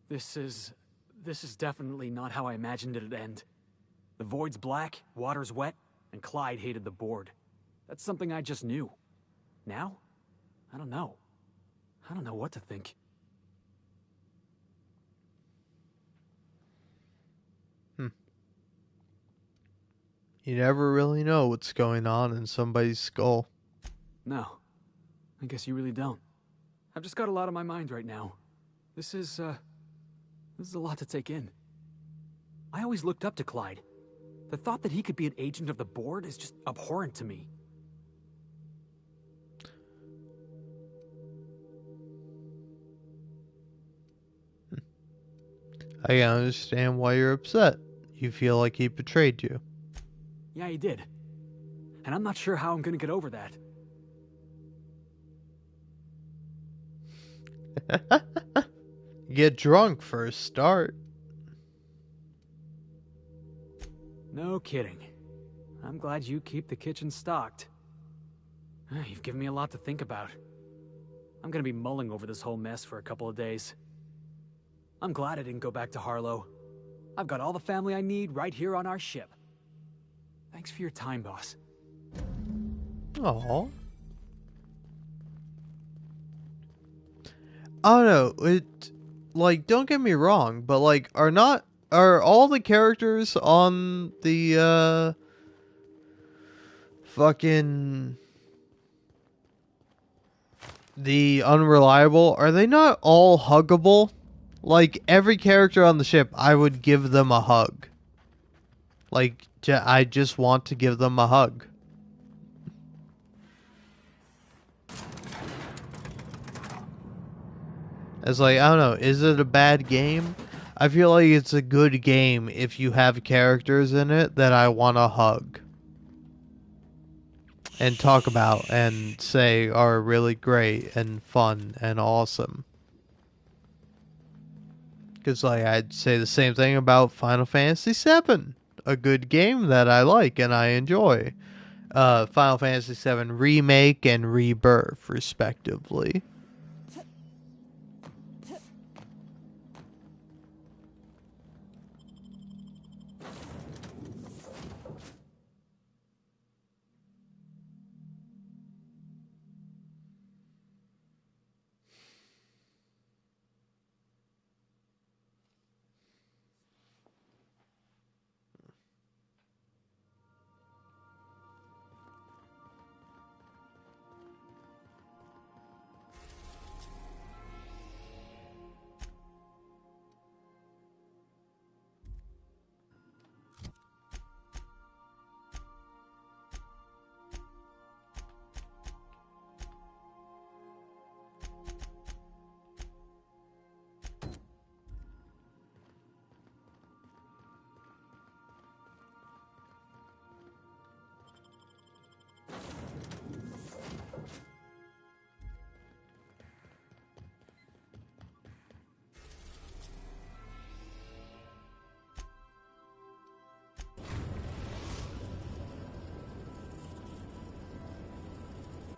This is definitely not how I imagined it'd end. The void's black, water's wet, and Clyde hated the board. That's something I just knew. Now? I don't know. I don't know what to think. You never really know what's going on in somebody's skull. No, I guess you really don't. I've just got a lot on my mind right now. This is a lot to take in. I always looked up to Clyde. The thought that he could be an agent of the board is just abhorrent to me. I can understand why you're upset. You feel like he betrayed you. Yeah, he did. And I'm not sure how I'm gonna get over that. Get drunk for a start. No kidding. I'm glad you keep the kitchen stocked. You've given me a lot to think about. I'm gonna be mulling over this whole mess for a couple of days. I'm glad I didn't go back to Harlow. I've got all the family I need right here on our ship. Thanks for your time, boss. Aww. I don't know. It, like, don't get me wrong, but like, are all the characters on the fucking the Unreliable, are they not all huggable? Like, every character on the ship, I would give them a hug. Like, I just want to give them a hug. It's like, I don't know, is it a bad game? I feel like it's a good game if you have characters in it that I want to hug. And talk about and say are really great and fun and awesome. Because, like, I'd say the same thing about Final Fantasy VII. A good game that I like and I enjoy. Final Fantasy VII Remake and Rebirth, respectively.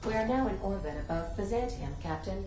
We are now in orbit above Byzantium, Captain.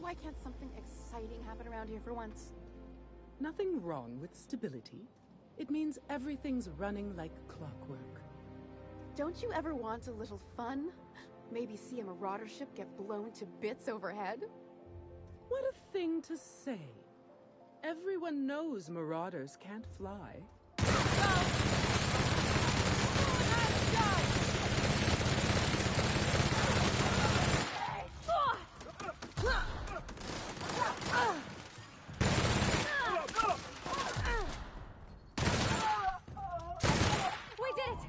Why can't something exciting happen around here for once? Nothing wrong with stability. It means everything's running like clockwork. Don't you ever want a little fun? Maybe see a marauder ship get blown to bits overhead? What a thing to say. Everyone knows marauders can't fly. We did it!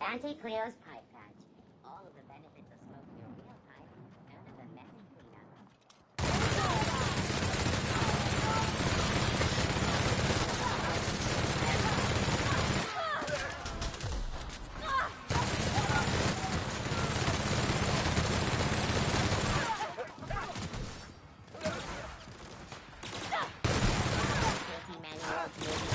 Auntie Cleo's pipe patch. All of the benefits of smoking your real pipe, none of the messy cleanup. Safety manuals may be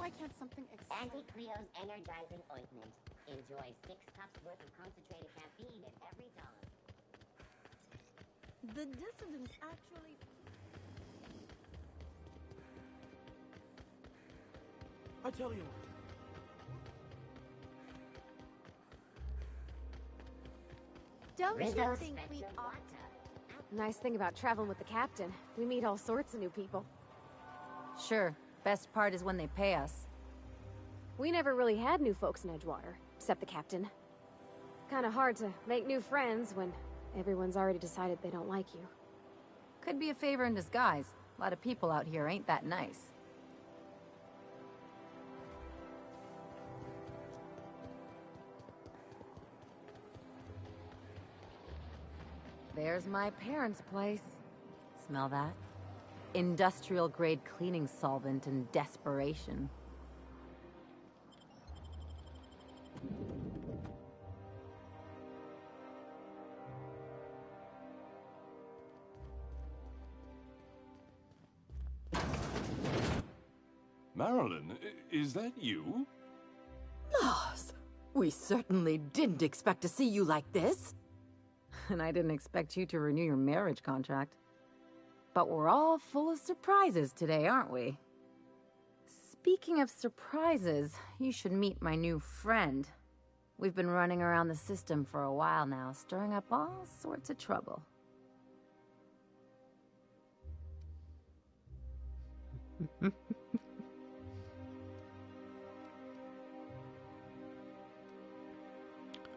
Why can't something exciting... Auntie Cleo's energizing ointment. Enjoy 6 cups worth of concentrated caffeine in every dollar. The dissidents actually... I tell you what. Don't you Rizzo think we Spencer ought Water. Nice thing about traveling with the captain. We meet all sorts of new people. Sure. Best part is when they pay us. We never really had new folks in Edgewater, except the captain. Kinda hard to make new friends when everyone's already decided they don't like you. Could be a favor in disguise. A lot of people out here ain't that nice. There's my parents' place. Smell that? Industrial-grade cleaning solvent and desperation. Marilyn, is that you? Lars, we certainly didn't expect to see you like this. And I didn't expect you to renew your marriage contract. But we're all full of surprises today, aren't we? Speaking of surprises, you should meet my new friend. We've been running around the system for a while now, stirring up all sorts of trouble.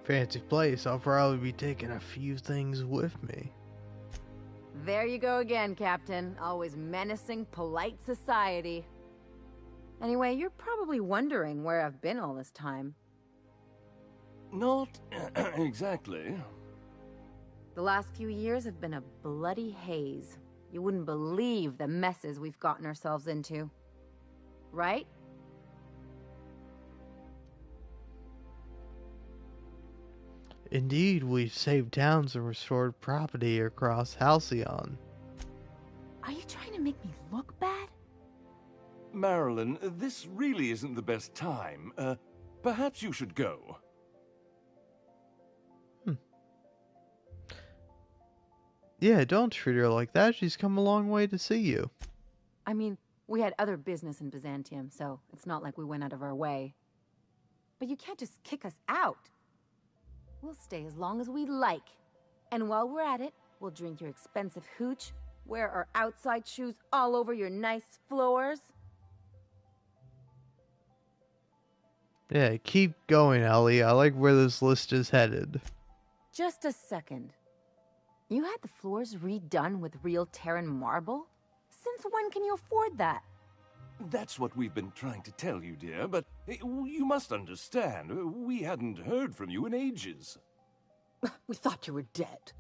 Fancy place. I'll probably be taking a few things with me. There you go again, Captain. Always menacing polite society. Anyway, you're probably wondering where I've been all this time. Not exactly. The last few years have been a bloody haze. You wouldn't believe the messes we've gotten ourselves into. Right? Indeed, we've saved towns and restored property across Halcyon. Are you trying to make me look bad? Marilyn, this really isn't the best time. Perhaps you should go. Yeah, don't treat her like that. She's come a long way to see you. I mean, we had other business in Byzantium, so it's not like we went out of our way. But you can't just kick us out. We'll stay as long as we like. And while we're at it, we'll drink your expensive hooch, wear our outside shoes all over your nice floors. Yeah, keep going, Ellie. I like where this list is headed. Just a second. You had the floors redone with real Terran marble? Since when can you afford that? That's what we've been trying to tell you, dear, but you must understand, we hadn't heard from you in ages. We thought you were dead.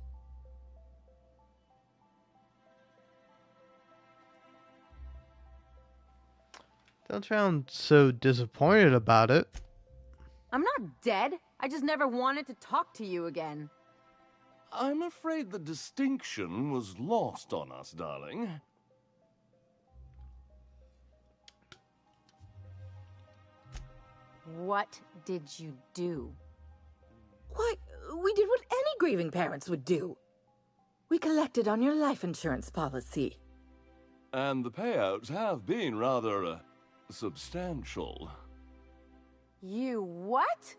Don't sound so disappointed about it. I'm not dead. I just never wanted to talk to you again. I'm afraid the distinction was lost on us, darling. What did you do? Why, we did what any grieving parents would do. We collected on your life insurance policy. And the payouts have been rather, substantial. You what?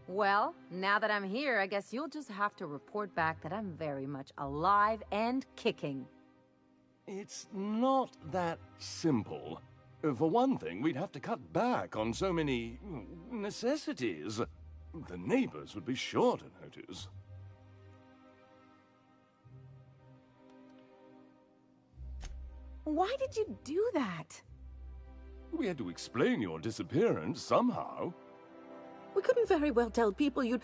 Well, now that I'm here, I guess you'll just have to report back that I'm very much alive and kicking. It's not that simple. For one thing, we'd have to cut back on so many necessities. The neighbors would be sure to notice. Why did you do that? We had to explain your disappearance somehow. We couldn't very well tell people you'd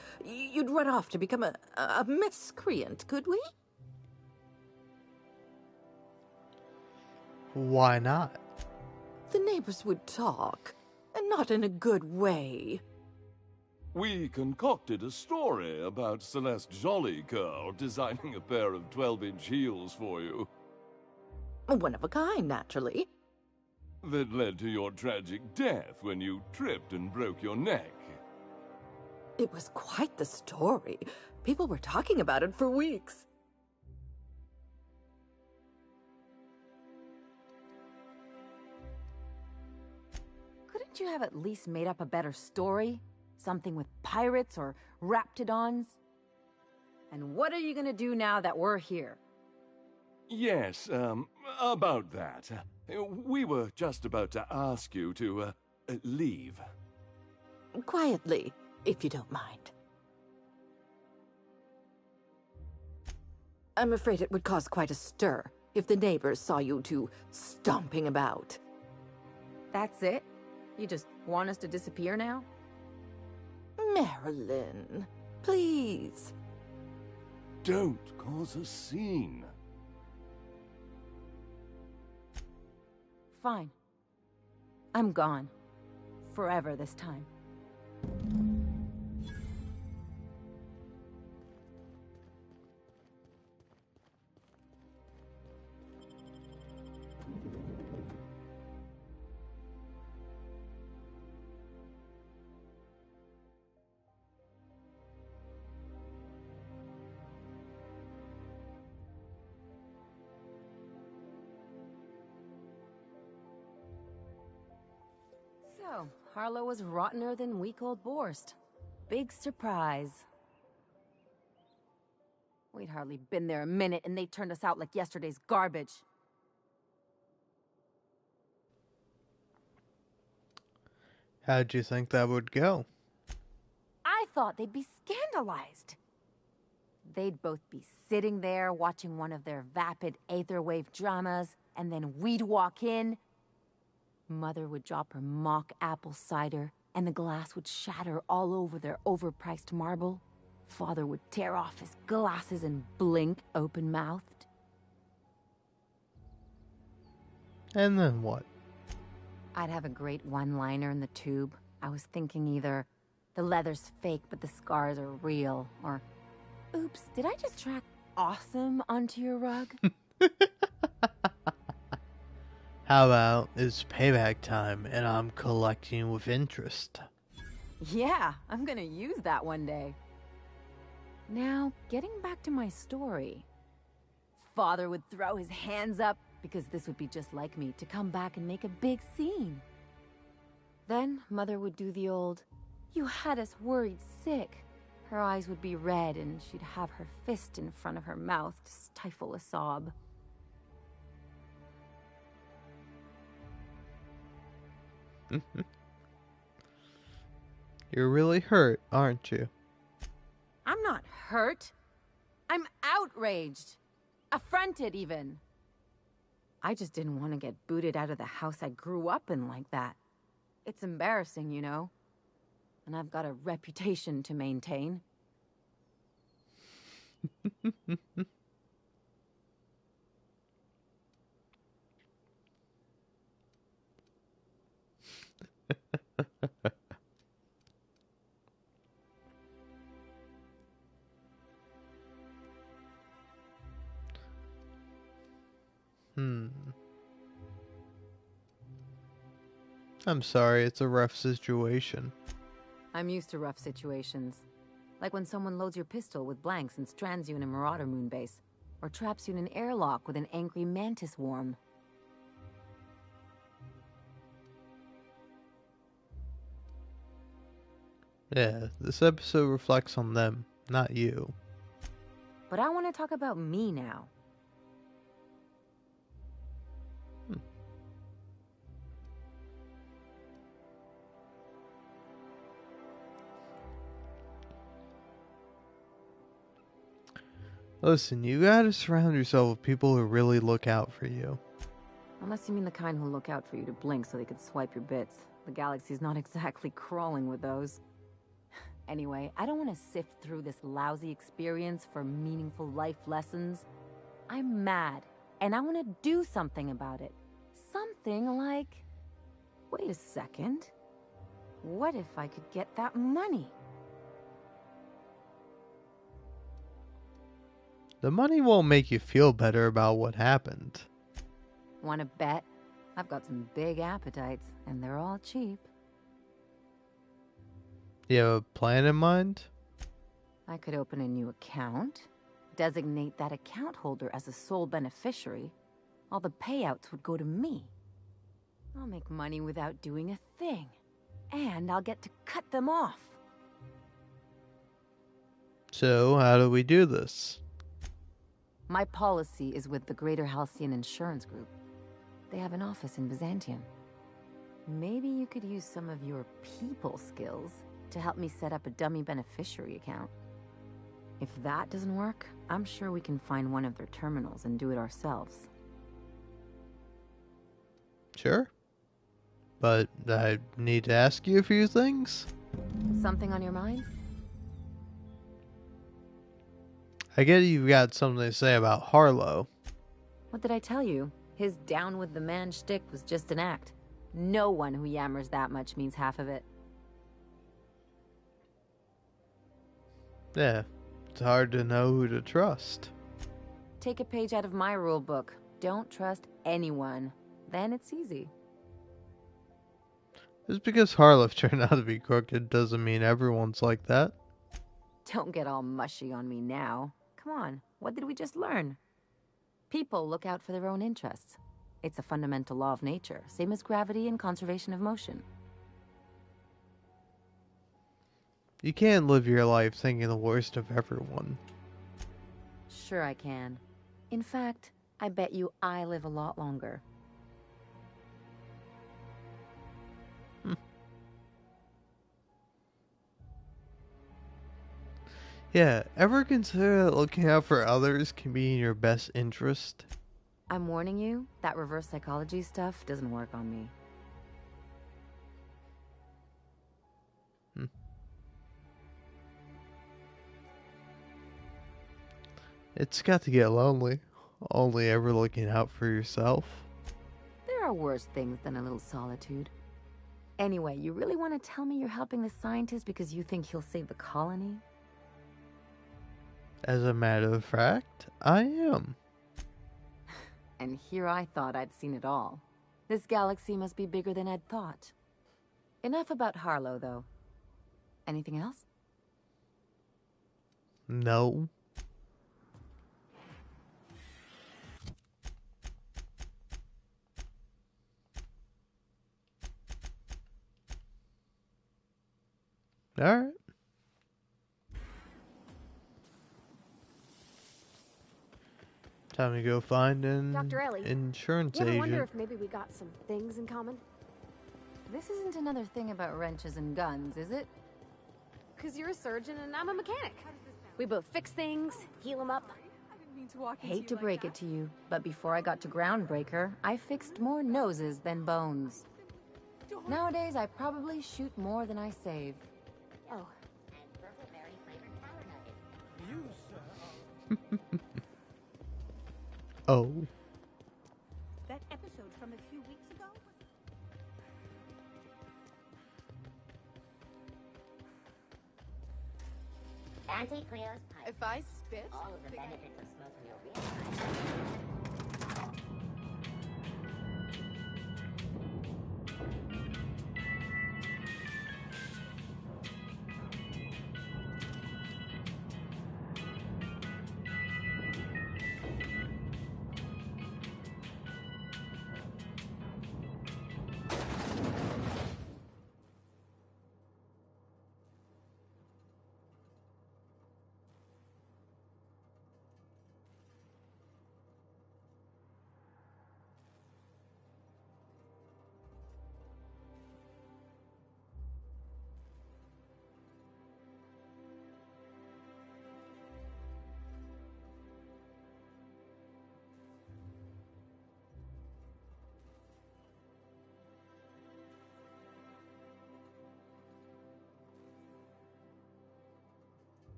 run off to become a miscreant, could we? Why not? The neighbors would talk, and not in a good way. We concocted a story about Celeste Jollycurl designing a pair of 12-inch heels for you. One of a kind, naturally. That led to your tragic death when you tripped and broke your neck. It was quite the story. People were talking about it for weeks. Couldn't you have at least made up a better story? Something with pirates or raptidons? And what are you gonna do now that we're here? Yes, about that. We were just about to ask you to, leave. Quietly, if you don't mind. I'm afraid it would cause quite a stir if the neighbors saw you two stomping about. That's it? You just want us to disappear now? Marilyn, please. Don't cause a scene. Fine. I'm gone. Forever this time. So, Harlow was rottener than week-old Borst. Big surprise. We'd hardly been there a minute and they turned us out like yesterday's garbage. How'd you think that would go? I thought they'd be scandalized. They'd both be sitting there watching one of their vapid aetherwave dramas, and then we'd walk in. Mother would drop her mock apple cider, and the glass would shatter all over their overpriced marble. Father would tear off his glasses and blink open-mouthed. And then what? I'd have a great one-liner in the tube. I was thinking either, the leather's fake but the scars are real, or, oops, did I just track awesome onto your rug? How about it's payback time and I'm collecting with interest? Yeah, I'm gonna use that one day. Now, getting back to my story. Father would throw his hands up, because this would be just like me, to come back and make a big scene. Then Mother would do the old, "You had us worried sick." Her eyes would be red and she'd have her fist in front of her mouth to stifle a sob. You're really hurt, aren't you? I'm not hurt. I'm outraged. Affronted, even. I just didn't want to get booted out of the house I grew up in like that. It's embarrassing, you know. And I've got a reputation to maintain. I'm sorry, it's a rough situation. I'm used to rough situations. Like when someone loads your pistol with blanks and strands you in a Marauder moonbase, or traps you in an airlock with an angry mantis worm. Yeah, this episode reflects on them, not you. But I want to talk about me now. Listen, you gotta surround yourself with people who really look out for you. Unless you mean the kind who look out for you to blink so they could swipe your bits. The galaxy's not exactly crawling with those. Anyway, I don't want to sift through this lousy experience for meaningful life lessons. I'm mad, and I want to do something about it. Something like... Wait a second. What if I could get that money? The money won't make you feel better about what happened. Want to bet? I've got some big appetites, and they're all cheap. You have a plan in mind? I could open a new account, designate that account holder as a sole beneficiary. All the payouts would go to me. I'll make money without doing a thing. And I'll get to cut them off. So, how do we do this? My policy is with the Greater Halcyon Insurance Group. They have an office in Byzantium. Maybe you could use some of your people skills to help me set up a dummy beneficiary account. If that doesn't work, I'm sure we can find one of their terminals and do it ourselves. Sure. But I need to ask you a few things. Something on your mind? I get you've got something to say about Harlow. What did I tell you? His down with the man shtick was just an act. No one who yammers that much means half of it. Yeah, it's hard to know who to trust. Take a page out of my rule book. Don't trust anyone. Then it's easy. Just because Harlow turned out to be crooked doesn't mean everyone's like that. Don't get all mushy on me now. Come on, what did we just learn? People look out for their own interests. It's a fundamental law of nature, same as gravity and conservation of motion. You can't live your life thinking the worst of everyone. Sure I can. In fact, I bet you I live a lot longer. Yeah, ever consider that looking out for others can be in your best interest? I'm warning you, that reverse psychology stuff doesn't work on me. Hmm. It's got to get lonely. Only ever looking out for yourself. There are worse things than a little solitude. Anyway, you really want to tell me you're helping the scientist because you think he'll save the colony? As a matter of fact, I am. And here I thought I'd seen it all. This galaxy must be bigger than I'd thought. Enough about Harlow, though. Anything else? No. Alright. Time to go find an Dr. Ellie, insurance you ever wonder agent. if maybe we got some things in common? This isn't another thing about wrenches and guns, is it? Because you're a surgeon and I'm a mechanic. We both fix things, heal them up. Hate to break it to you, but before I got to Groundbreaker, I fixed more noses than bones. Nowadays, I probably shoot more than I save. Oh. Oh. That episode from a few weeks ago? Auntie Cleo's pipe. If I spit, All of the benefits of smoking a real pipe.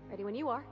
Ready when you are.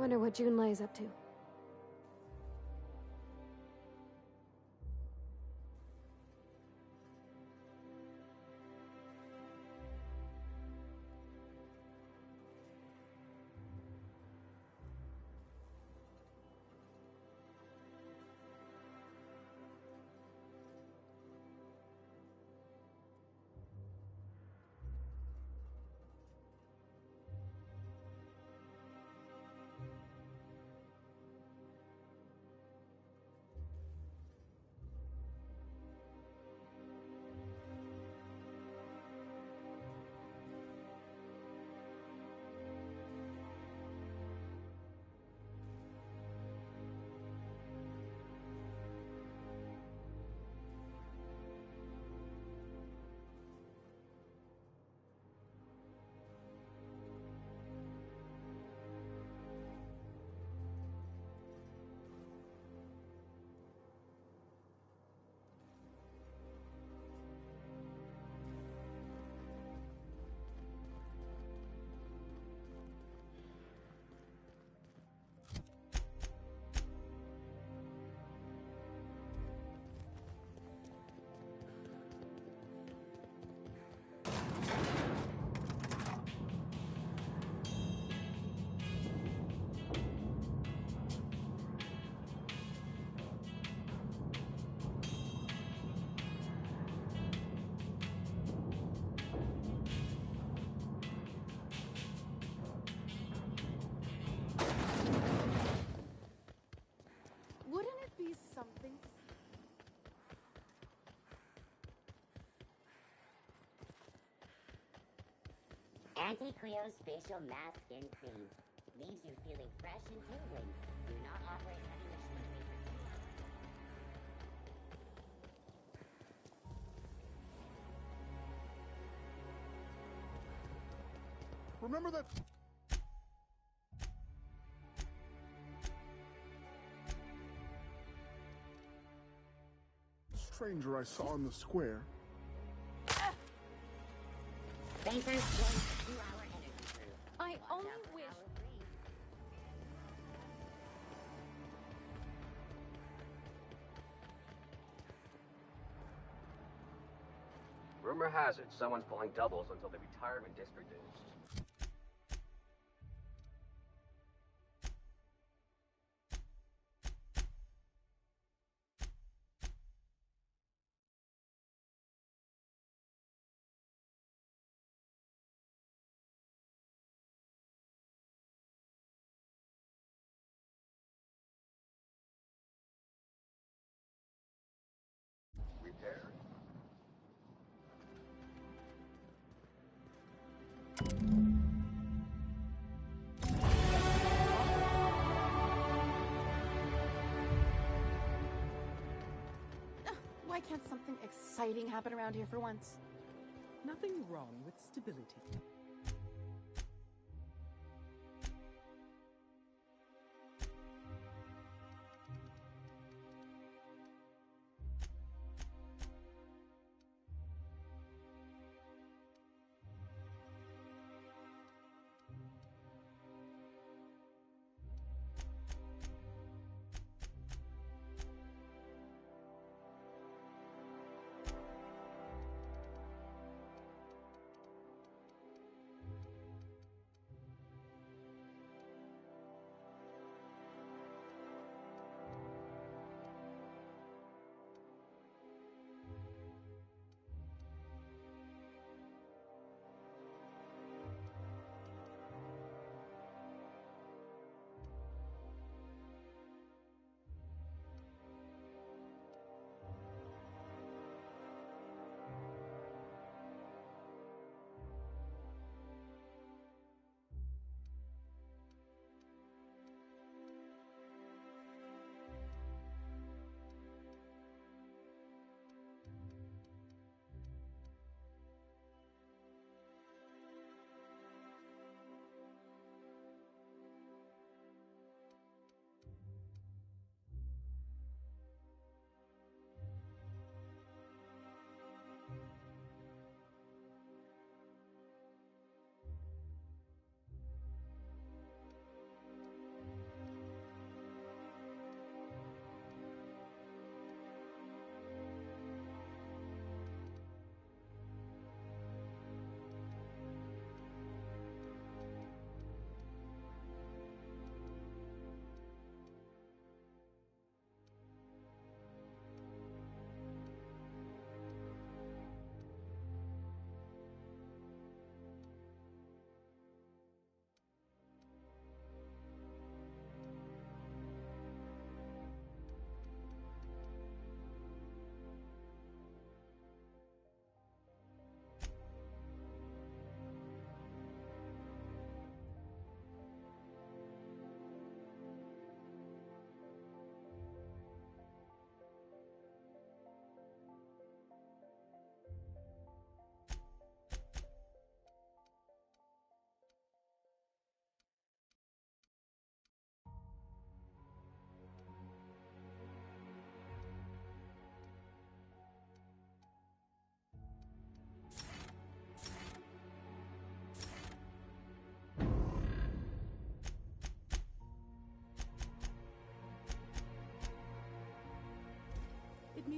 Wonder what Junlei's up to. Wouldn't it be something to Anti-Creo's facial mask skin cream leaves you feeling fresh and tingling. Do not operate heavy machinery. Remember that... stranger I saw in the square? Bankers join the 2-hour energy crew. I only wish... Rumor has it someone's pulling doubles until the retirement district is. Repaired? Why can't something exciting happen around here for once? Nothing wrong with stability.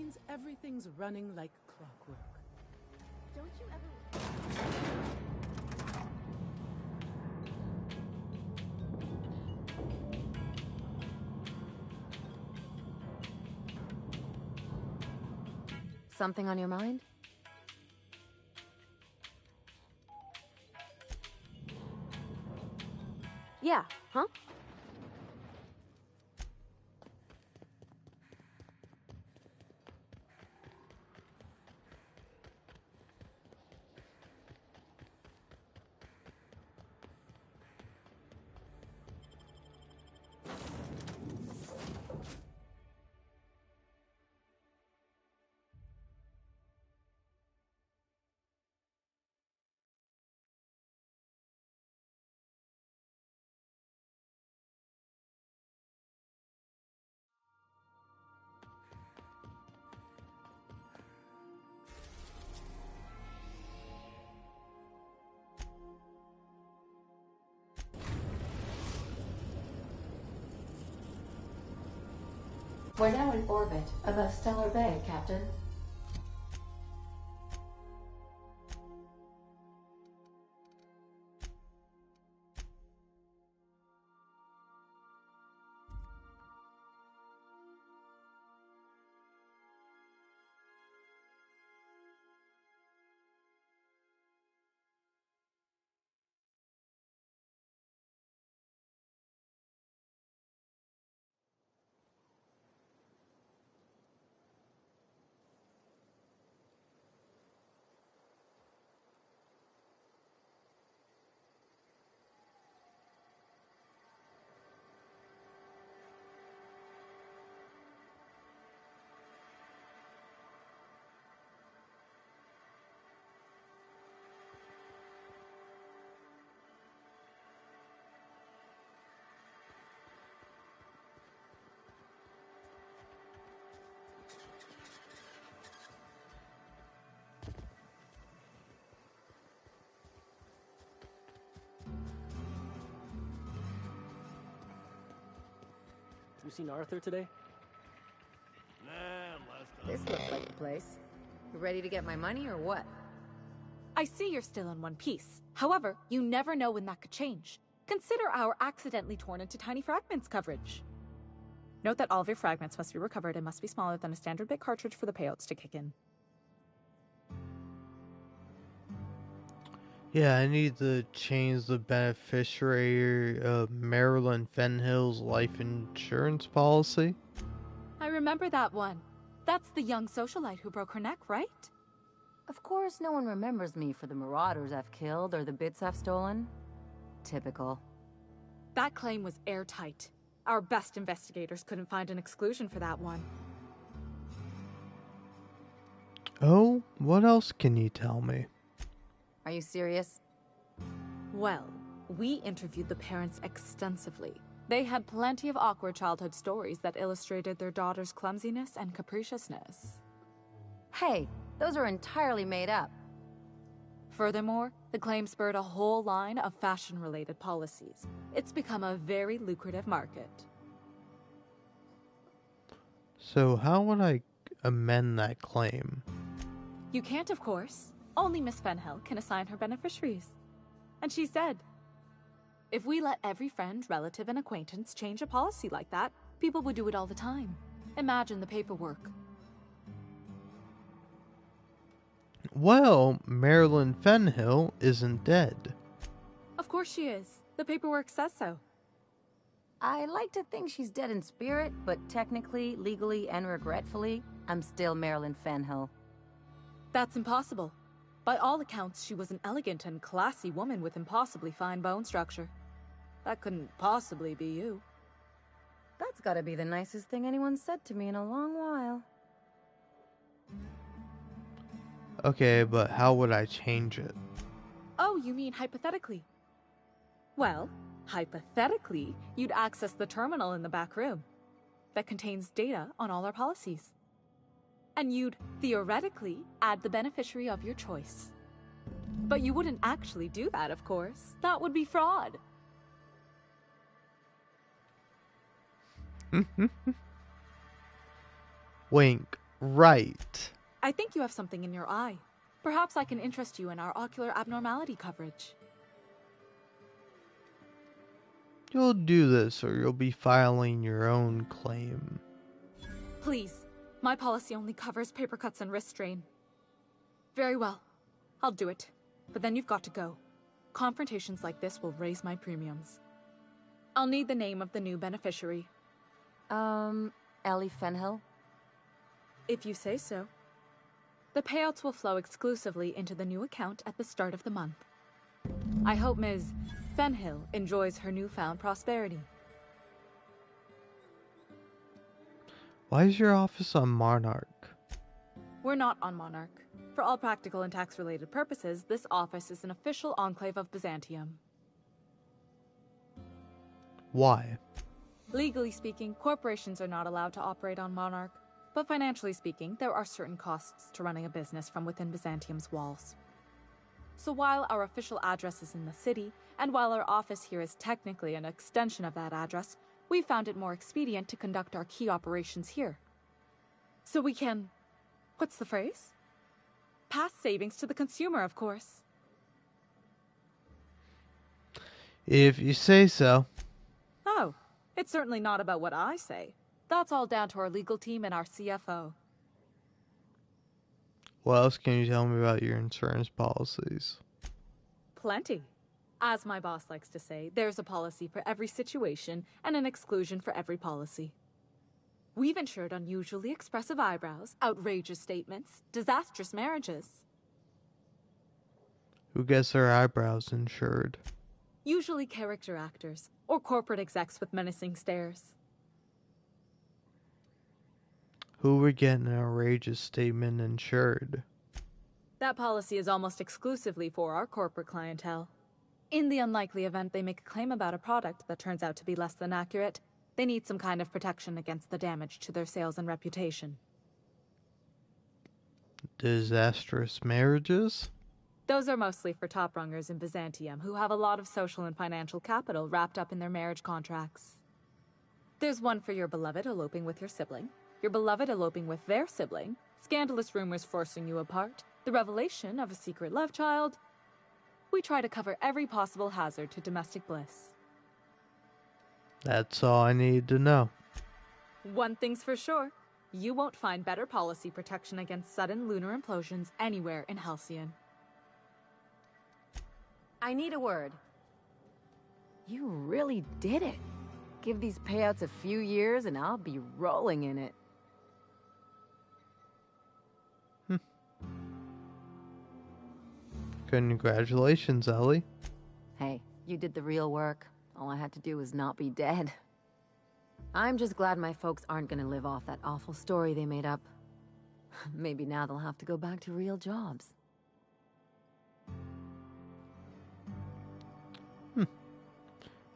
means everything's running like clockwork. Don't you ever... Something on your mind? Yeah, huh? We're now in orbit above Stellar Bay, Captain. You seen Arthur today? This looks like the place. You ready to get my money or what? I see you're still in one piece. However, you never know when that could change. Consider our accidentally torn into tiny fragments coverage. Note that all of your fragments must be recovered and must be smaller than a standard bit cartridge for the payouts to kick in. Yeah, I need to change the beneficiary of Marilyn Fenhill's life insurance policy. I remember that one. That's the young socialite who broke her neck, right? Of course, no one remembers me for the marauders I've killed or the bits I've stolen. Typical. That claim was airtight. Our best investigators couldn't find an exclusion for that one. Oh, what else can you tell me? Are you serious? Well, we interviewed the parents extensively. They had plenty of awkward childhood stories that illustrated their daughter's clumsiness and capriciousness. Hey, those are entirely made up. Furthermore, the claim spurred a whole line of fashion-related policies. It's become a very lucrative market. So how would I amend that claim? You can't, of course. Only Miss Fenhill can assign her beneficiaries. And she's dead. If we let every friend, relative, and acquaintance change a policy like that, people would do it all the time. Imagine the paperwork. Well, Marilyn Fenhill isn't dead. Of course she is. The paperwork says so. I like to think she's dead in spirit, but technically, legally, and regretfully, I'm still Marilyn Fenhill. That's impossible. By all accounts, she was an elegant and classy woman with impossibly fine bone structure. That couldn't possibly be you. That's gotta be the nicest thing anyone's said to me in a long while. Okay, but how would I change it? Oh, you mean hypothetically? Well, hypothetically, you'd access the terminal in the back room that contains data on all our policies. And you'd, theoretically, add the beneficiary of your choice. But you wouldn't actually do that, of course. That would be fraud. Wink. Right. I think you have something in your eye. Perhaps I can interest you in our ocular abnormality coverage. You'll do this or you'll be filing your own claim. Please, my policy only covers paper cuts and wrist strain. Very well, I'll do it. But then you've got to go. Confrontations like this will raise my premiums. I'll need the name of the new beneficiary. Ellie Fenhill? If you say so. The payouts will flow exclusively into the new account at the start of the month. I hope Ms. Fenhill enjoys her newfound prosperity. Why is your office on Monarch? We're not on Monarch. For all practical and tax-related purposes, this office is an official enclave of Byzantium. Why? Legally speaking, corporations are not allowed to operate on Monarch, but financially speaking, there are certain costs to running a business from within Byzantium's walls. So while our official address is in the city, and while our office here is technically an extension of that address, we found it more expedient to conduct our key operations here. So we can... what's the phrase? Pass savings to the consumer, of course. If you say so. Oh, it's certainly not about what I say. That's all down to our legal team and our CFO. What else can you tell me about your insurance policies? Plenty. As my boss likes to say, there's a policy for every situation and an exclusion for every policy. We've insured unusually expressive eyebrows, outrageous statements, disastrous marriages. Who gets their eyebrows insured? Usually character actors, or corporate execs with menacing stares. Who would get an outrageous statement insured? That policy is almost exclusively for our corporate clientele. In the unlikely event they make a claim about a product that turns out to be less than accurate, they need some kind of protection against the damage to their sales and reputation. Disastrous marriages? Those are mostly for top-rungers in Byzantium who have a lot of social and financial capital wrapped up in their marriage contracts. There's one for your beloved eloping with your sibling, your beloved eloping with their sibling, scandalous rumors forcing you apart, the revelation of a secret love child. We try to cover every possible hazard to domestic bliss. That's all I need to know. One thing's for sure, you won't find better policy protection against sudden lunar implosions anywhere in Halcyon. I need a word. You really did it. Give these payouts a few years and I'll be rolling in it. Congratulations, Ellie. Hey, you did the real work. All I had to do was not be dead. I'm just glad my folks aren't gonna live off that awful story they made up. Maybe now they'll have to go back to real jobs.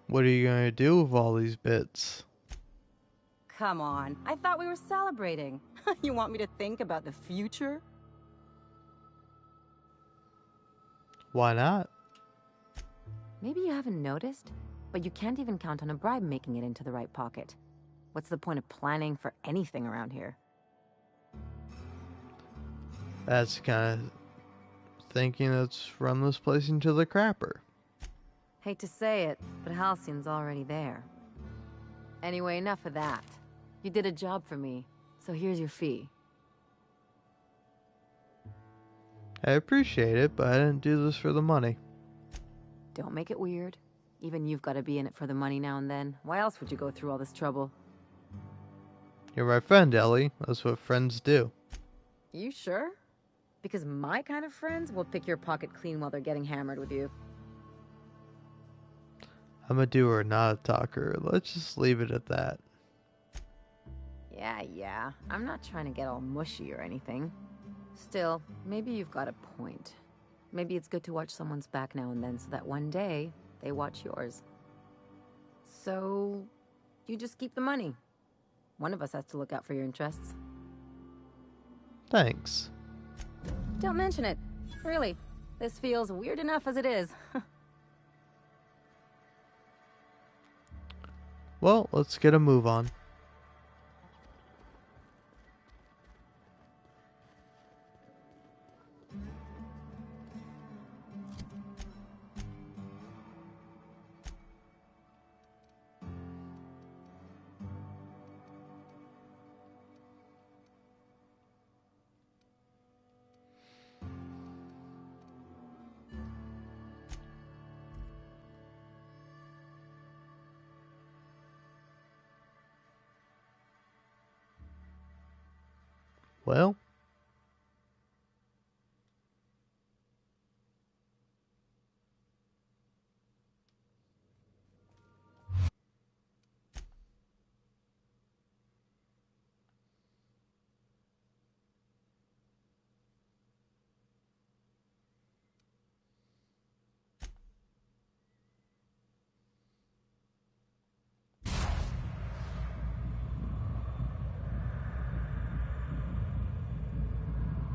What are you going to do with all these bits? Come on, I thought we were celebrating. You want me to think about the future? Why not? Maybe you haven't noticed, but you can't even count on a bribe making it into the right pocket. What's the point of planning for anything around here? That's kind of thinking let's run this place into the crapper. Hate to say it, but Halcyon's already there. Anyway, enough of that. You did a job for me, so here's your fee. I appreciate it, but I didn't do this for the money. Don't make it weird. Even you've got to be in it for the money now and then. Why else would you go through all this trouble? You're my friend, Ellie. That's what friends do. You sure? Because my kind of friends will pick your pocket clean while they're getting hammered with you. I'm a doer, not a talker. Let's just leave it at that. Yeah. I'm not trying to get all mushy or anything. Still, maybe you've got a point. Maybe it's good to watch someone's back now and then so that one day they watch yours. So, you just keep the money. One of us has to look out for your interests. Thanks. Don't mention it. Really. This feels weird enough as it is. Well, let's get a move on. Well,